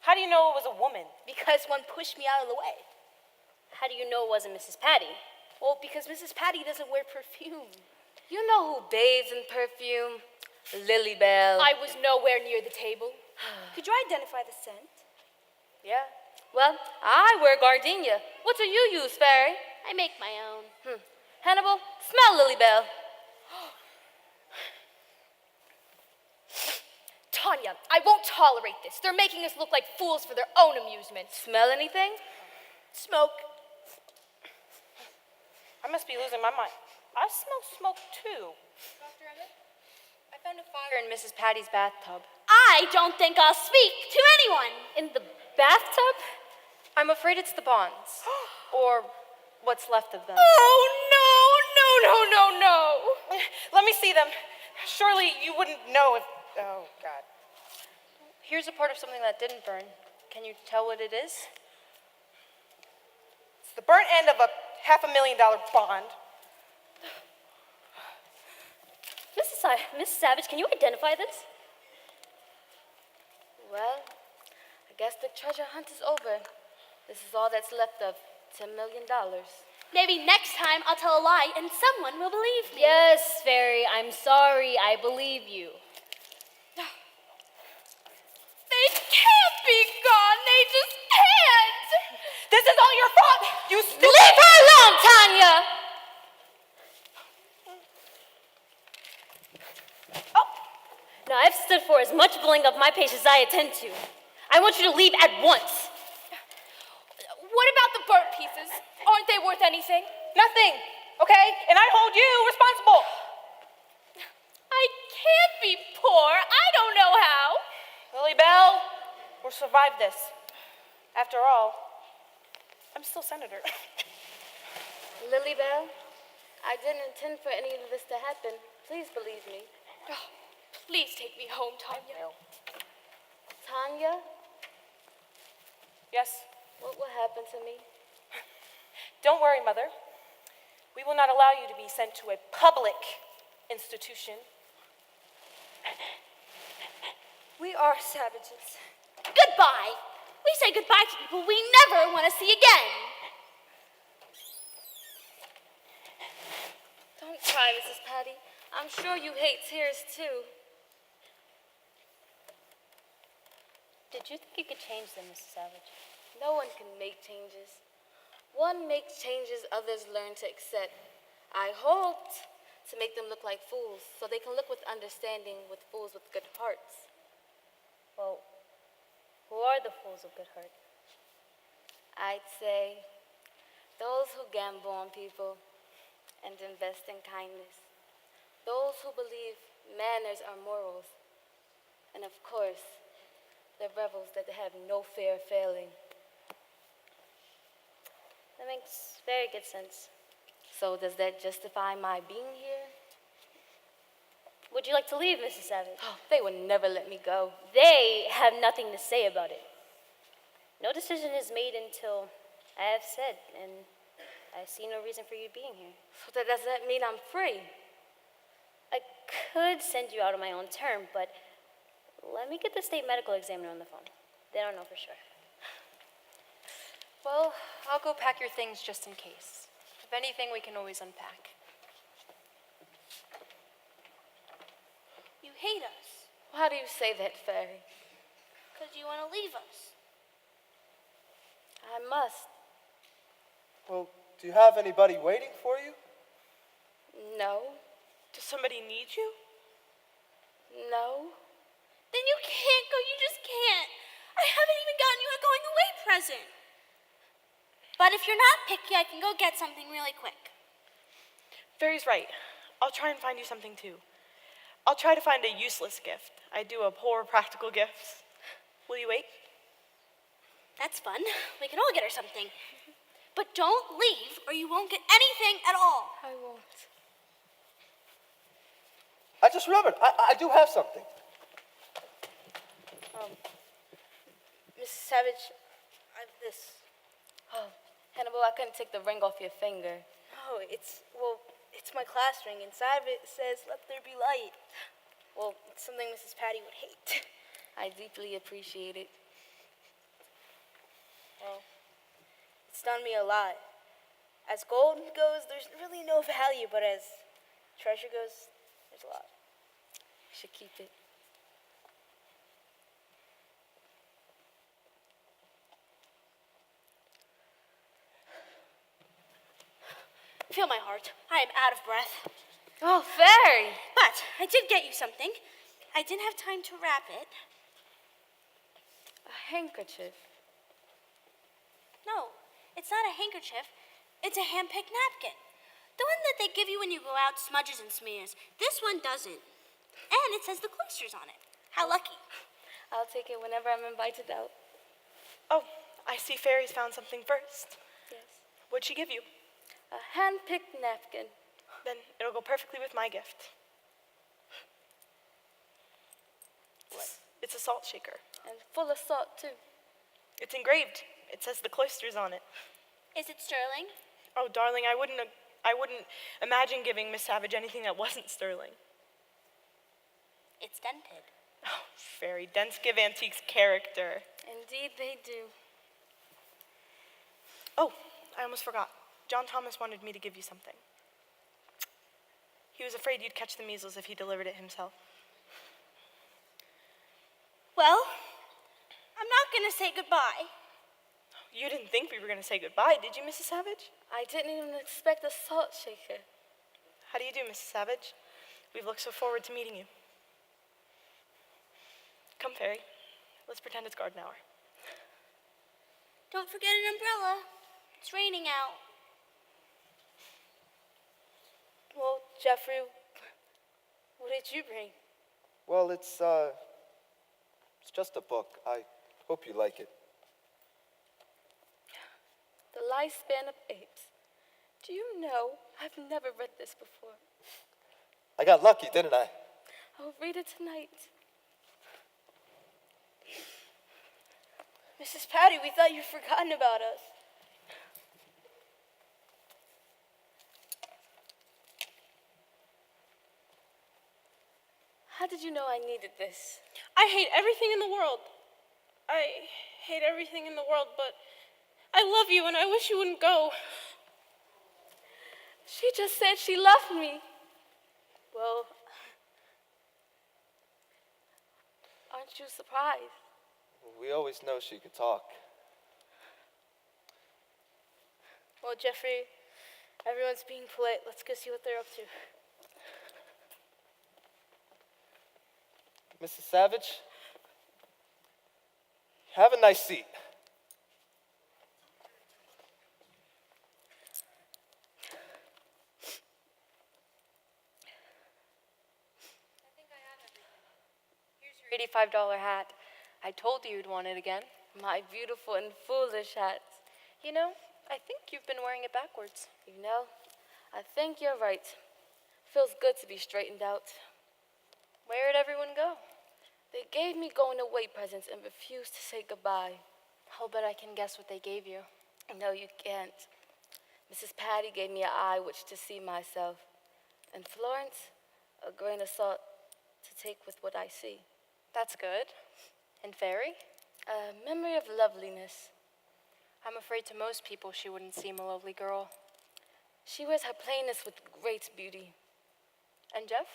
How do you know it was a woman? Because one pushed me out of the way. How do you know it wasn't Mrs. Patty? Well, because Mrs. Patty doesn't wear perfume. You know who bathes in perfume? Lilybell. I was nowhere near the table. Could you identify the scent? Yeah. Well, I wear gardenia. What do you use, Fairy? I make my own. Hannibal, smell Lilybell. Tanya, I won't tolerate this. They're making us look like fools for their own amusement. Smell anything? Smoke. I must be losing my mind. I smell smoke too. Dr. Emmett, I found a fire in Mrs. Patty's bathtub. I don't think I'll speak to anyone. In the bathtub? I'm afraid it's the bonds. Or what's left of them. Oh, no. Let me see them. Surely you wouldn't know if. Oh, God. Here's a part of something that didn't burn. Can you tell what it is? It's the burnt end of a $500,000 bond. Mrs. Savage, can you identify this? Well, I guess the treasure hunt is over. This is all that's left of $10 million. Maybe next time I'll tell a lie and someone will believe me. Yes, Fairy, I'm sorry. I believe you. They can't be gone. They just can't. This is all your fault, you stupid. Leave her alone, Tanya! Now, I've stood for as much bullying of my patients as I attend to. I want you to leave at once. What about the burnt pieces? Aren't they worth anything? Nothing, okay? And I hold you responsible. I can't be poor. I don't know how. Lily Bell, we'll survive this. After all, I'm still senator. Lily Bell, I didn't intend for any of this to happen. Please believe me. Please take me home, Tanya. Tanya, Yes? what will happen to me? Don't worry, Mother. We will not allow you to be sent to a public institution. We are savages. Goodbye. We say goodbye to people we never want to see again. Don't cry, Mrs. Patty. I'm sure you hate tears too. Did you think you could change them, Mrs. Savage? No one can make changes. One makes changes others learn to accept. I hoped to make them look like fools so they can look with understanding with fools with good hearts. Well, who are the fools of good heart? I'd say those who gamble on people and invest in kindness. Those who believe manners are morals. And of course, the rebels that have no fear of failing. That makes very good sense. So does that justify my being here? Would you like to leave, Mrs. Savage? Oh, they would never let me go. They have nothing to say about it. No decision is made until I have said, and I see no reason for you being here. So that does that mean I'm free? I could send you out on my own term, but let me get the state medical examiner on the phone. They don't know for sure. Well, I'll go pack your things just in case. If anything, we can always unpack. You hate us Why do you say that, Fairy? because you want to leave us. I must. Well, do you have anybody waiting for you? No. Does somebody need you? No. Then you can't go. You just can't. I haven't even gotten you a going away present. But if you're not picky, I can go get something really quick. Fairy's right. I'll try and find you something too. I'll try to find a useless gift. I do abhor practical gifts. Will you wait? That's fun. We can all get her something. But don't leave or you won't get anything at all. I won't. I just remembered. I do have something. Mrs. Savage, I've this. Oh, Hannibal, I couldn't take the ring off your finger. No, it's my class ring. Inside of it says, "Let there be light." Well, it's something Mrs. Patty would hate. I deeply appreciate it. Well, it's done me a lot. As gold goes, there's really no value, but as treasure goes, there's a lot. You should keep it. Feel my heart. I am out of breath. Oh, Fairy! But I did get you something. I didn't have time to wrap it. A handkerchief. No, it's not a handkerchief. It's a hand-picked napkin. The one that they give you when you go out smudges and smears. This one doesn't. And it says the cloisters on it. How lucky. I'll take it whenever I'm invited out. Oh, I see Fairy's found something first. Yes. What'd she give you? A hand-picked napkin. Then it'll go perfectly with my gift. It's a salt shaker. And full of salt, too. It's engraved. It says the cloisters on it. Is it sterling? Oh, darling, I wouldn't imagine giving Miss Savage anything that wasn't sterling. It's dented. Oh, fairy dents give antiques character. Indeed they do. Oh, I almost forgot. John Thomas wanted me to give you something. He was afraid you'd catch the measles if he delivered it himself. Well, I'm not gonna say goodbye. You didn't think we were going to say goodbye, did you, Mrs. Savage? I didn't even expect a salt shaker. How do you do, Mrs. Savage? We've looked so forward to meeting you. Come, Fairy. Let's pretend it's garden hour. Don't forget an umbrella. It's raining out. Well, Jeffrey, what did you bring? Well, it's just a book. I hope you like it. The Lifespan of Apes. Do you know, I've never read this before. I got lucky, didn't I? I'll read it tonight. Mrs. Patty, we thought you'd forgotten about us. How did you know I needed this? I hate everything in the world. I hate everything in the world, but I love you and I wish you wouldn't go. She just said she loved me. Well, aren't you surprised? We always know she could talk. Well, Jeffrey, everyone's being polite. Let's go see what they're up to. Mrs. Savage, have a nice seat. Your $85 hat. I told you you'd want it again. My beautiful and foolish hat. You know, I think you've been wearing it backwards. You know, I think you're right. Feels good to be straightened out. Where'd everyone go? They gave me going away presents and refused to say goodbye. I'll bet I can guess what they gave you. No, you can't. Mrs. Patty gave me an eye which to see myself. And Florence, a grain of salt to take with what I see. That's good. And Fairy? A memory of loveliness. I'm afraid to most people she wouldn't seem a lovely girl. She wears her plainness with great beauty. And Jeff?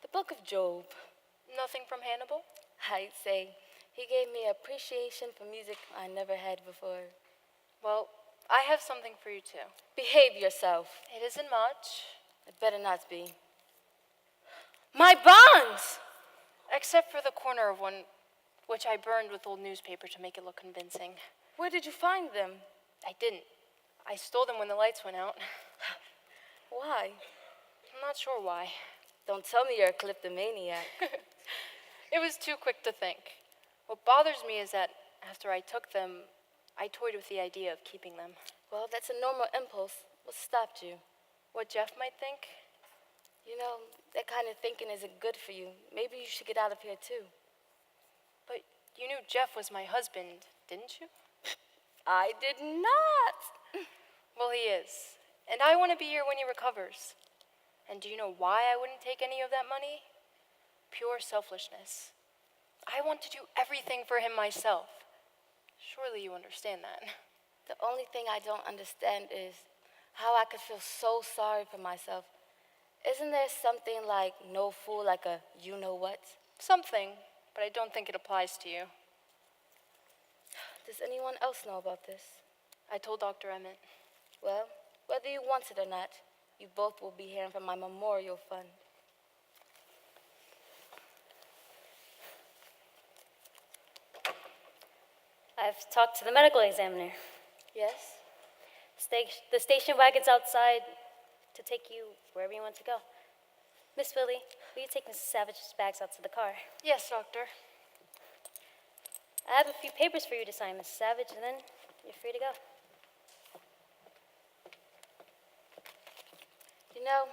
The book of Job. Nothing from Hannibal? I'd say he gave me appreciation for music I never had before. Well, I have something for you too. Behave yourself. It isn't much. It better not be. My bonds! Except for the corner of one, which I burned with old newspaper to make it look convincing. Where did you find them? I didn't. I stole them when the lights went out. Why? I'm not sure why. Don't tell me you're a kleptomaniac. It was too quick to think. What bothers me is that after I took them, I toyed with the idea of keeping them. Well, that's a normal impulse. What stopped you? What Jeff might think? You know, that kind of thinking isn't good for you. Maybe you should get out of here too. But you knew Jeff was my husband, didn't you? I did not. Well, he is. And I want to be here when he recovers. And do you know why I wouldn't take any of that money? Pure selfishness. I want to do everything for him myself. Surely you understand that. The only thing I don't understand is how I could feel so sorry for myself. Isn't there something like no fool like a you-know-what? Something, but I don't think it applies to you. Does anyone else know about this? I told Dr. Emmett. Well, whether you want it or not, you both will be hearing from my memorial fund. I've talked to the medical examiner. Yes? The station wagon's outside to take you wherever you want to go. Miss Willie, will you take Mrs. Savage's bags out to the car? Yes, doctor. I have a few papers for you to sign, Mrs. Savage, and then you're free to go. You know,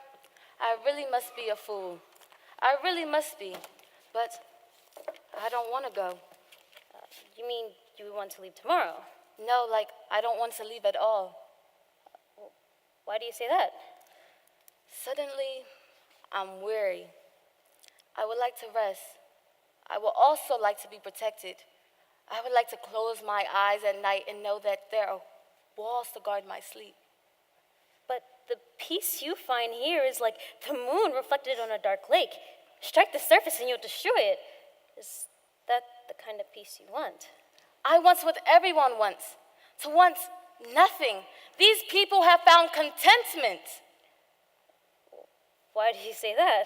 I really must be a fool. I really must be. But I don't want to go. You mean you want to leave tomorrow? No, like, I don't want to leave at all. Why do you say that? Suddenly, I'm weary. I would like to rest. I would also like to be protected. I would like to close my eyes at night and know that there are walls to guard my sleep. But the peace you find here is like the moon reflected on a dark lake. Strike the surface and you'll destroy it. Is that the kind of peace you want? I want what everyone wants, to want nothing. These people have found contentment. Why do you say that?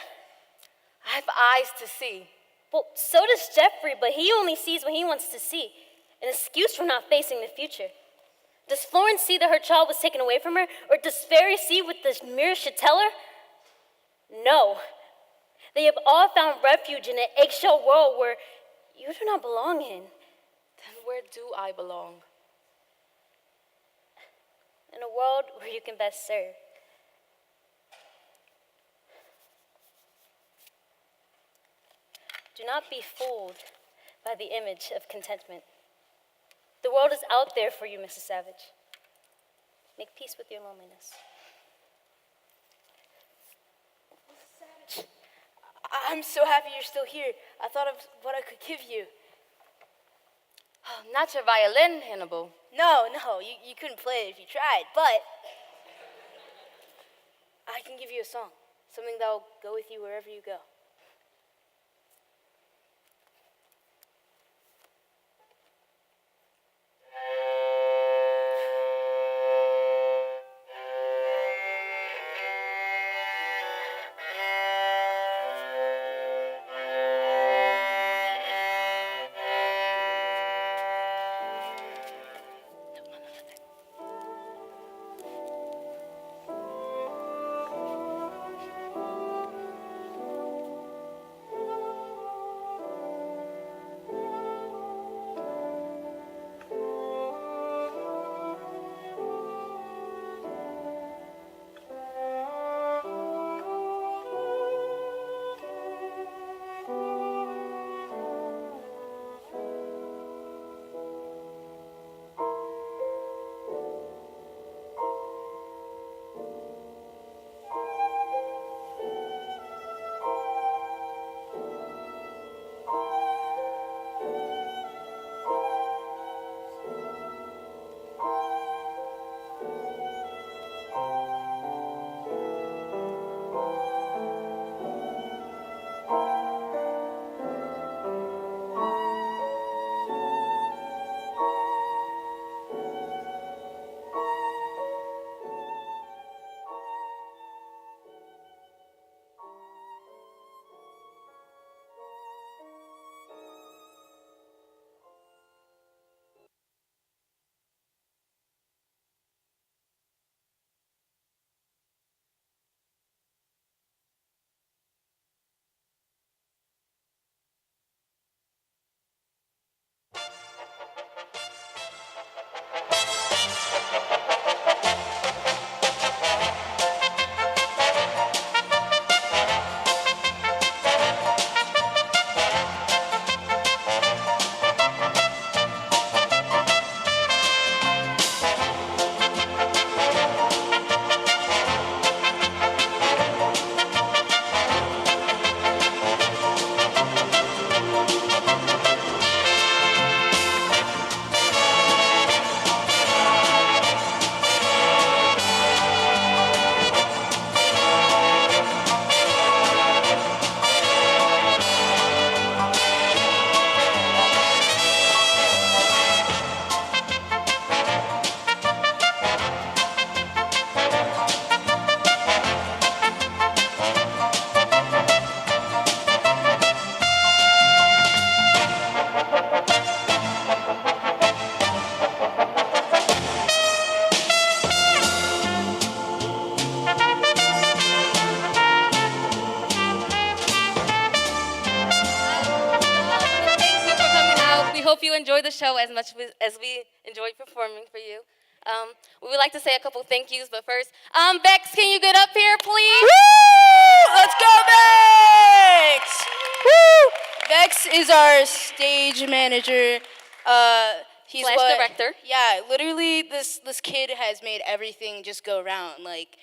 I have eyes to see. Well, so does Jeffrey, but he only sees what he wants to see. An excuse for not facing the future. Does Florence see that her child was taken away from her? Or does Fairy see what the mirror should tell her? No. They have all found refuge in an eggshell world where you do not belong in. Then where do I belong? In a world where you can best serve. Do not be fooled by the image of contentment. The world is out there for you, Mrs. Savage. Make peace with your loneliness. I'm so happy you're still here. I thought of what I could give you. Oh, not your violin, Hannibal. No, you couldn't play it if you tried, but I can give you a song, something that'll go with you wherever you go. Hope you enjoy the show as much as we enjoyed performing for you. We would like to say a couple thank yous, but first, Bex, can you get up here, please? Woo! Let's go, Bex! Woo! Bex is our stage manager. He's Slash director. Yeah, literally, this kid has made everything just go around. Like,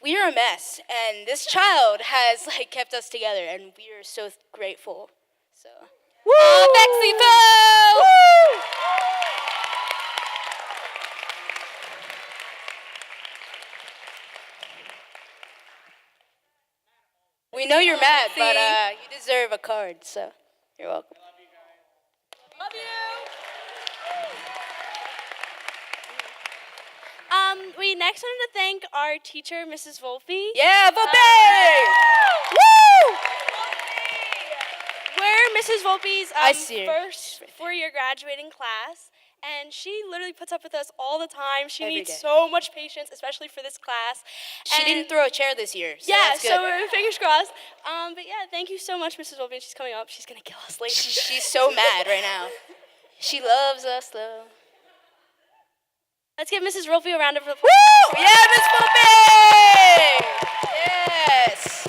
we are a mess, and this child has like kept us together, and we are so grateful. So, Bexy Boo! we know you're mad, but you deserve a card. So, you're welcome. We next wanted to thank our teacher, Mrs. Volpe. Yeah, Volpe! Woo! We're Mrs. Volpe's I see her. first four-year graduating class, and she literally puts up with us all the time. She Every needs day. so much patience, especially for this class. She didn't throw a chair this year, so Yeah, that's good. so fingers crossed. But yeah, thank you so much, Mrs. Volpe. She's coming up. She's gonna kill us later. She's so mad right now. She loves us, though. Let's give Mrs. Volpe a round of applause. Woo! Yeah, Miss Volpe! Yes!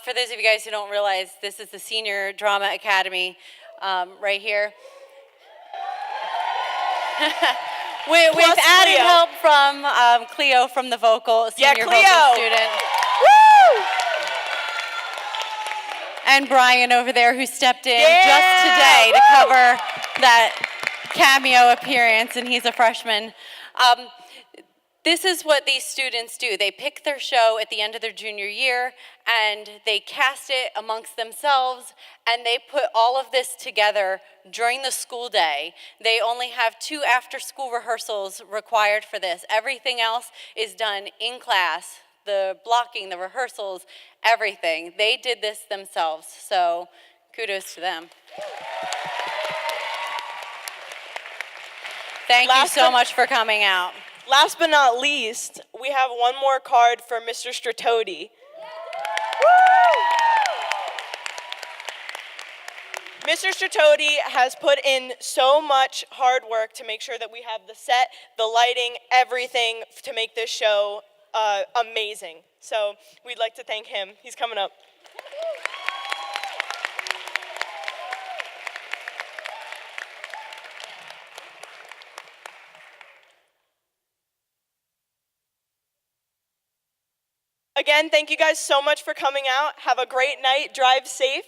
For those of you guys who don't realize, this is the Senior Drama Academy right here. With added Cleo. help from Cleo from the vocal, Yeah, senior Cleo. vocal student. Woo! And Brian over there who stepped in just today to cover that cameo appearance, and he's a freshman. This is what these students do. They pick their show at the end of their junior year, and they cast it amongst themselves, and they put all of this together during the school day. They only have 2 after-school rehearsals required for this. Everything else is done in class. The blocking, the rehearsals, everything. They did this themselves, so kudos to them. Thank you so much for coming out. Last but not least, we have one more card for Mr. Stratodi. Mr. Stratodi has put in so much hard work to make sure that we have the set, the lighting, everything to make this show amazing. So we'd like to thank him. He's coming up. Again, thank you guys so much for coming out. Have a great night. Drive safe.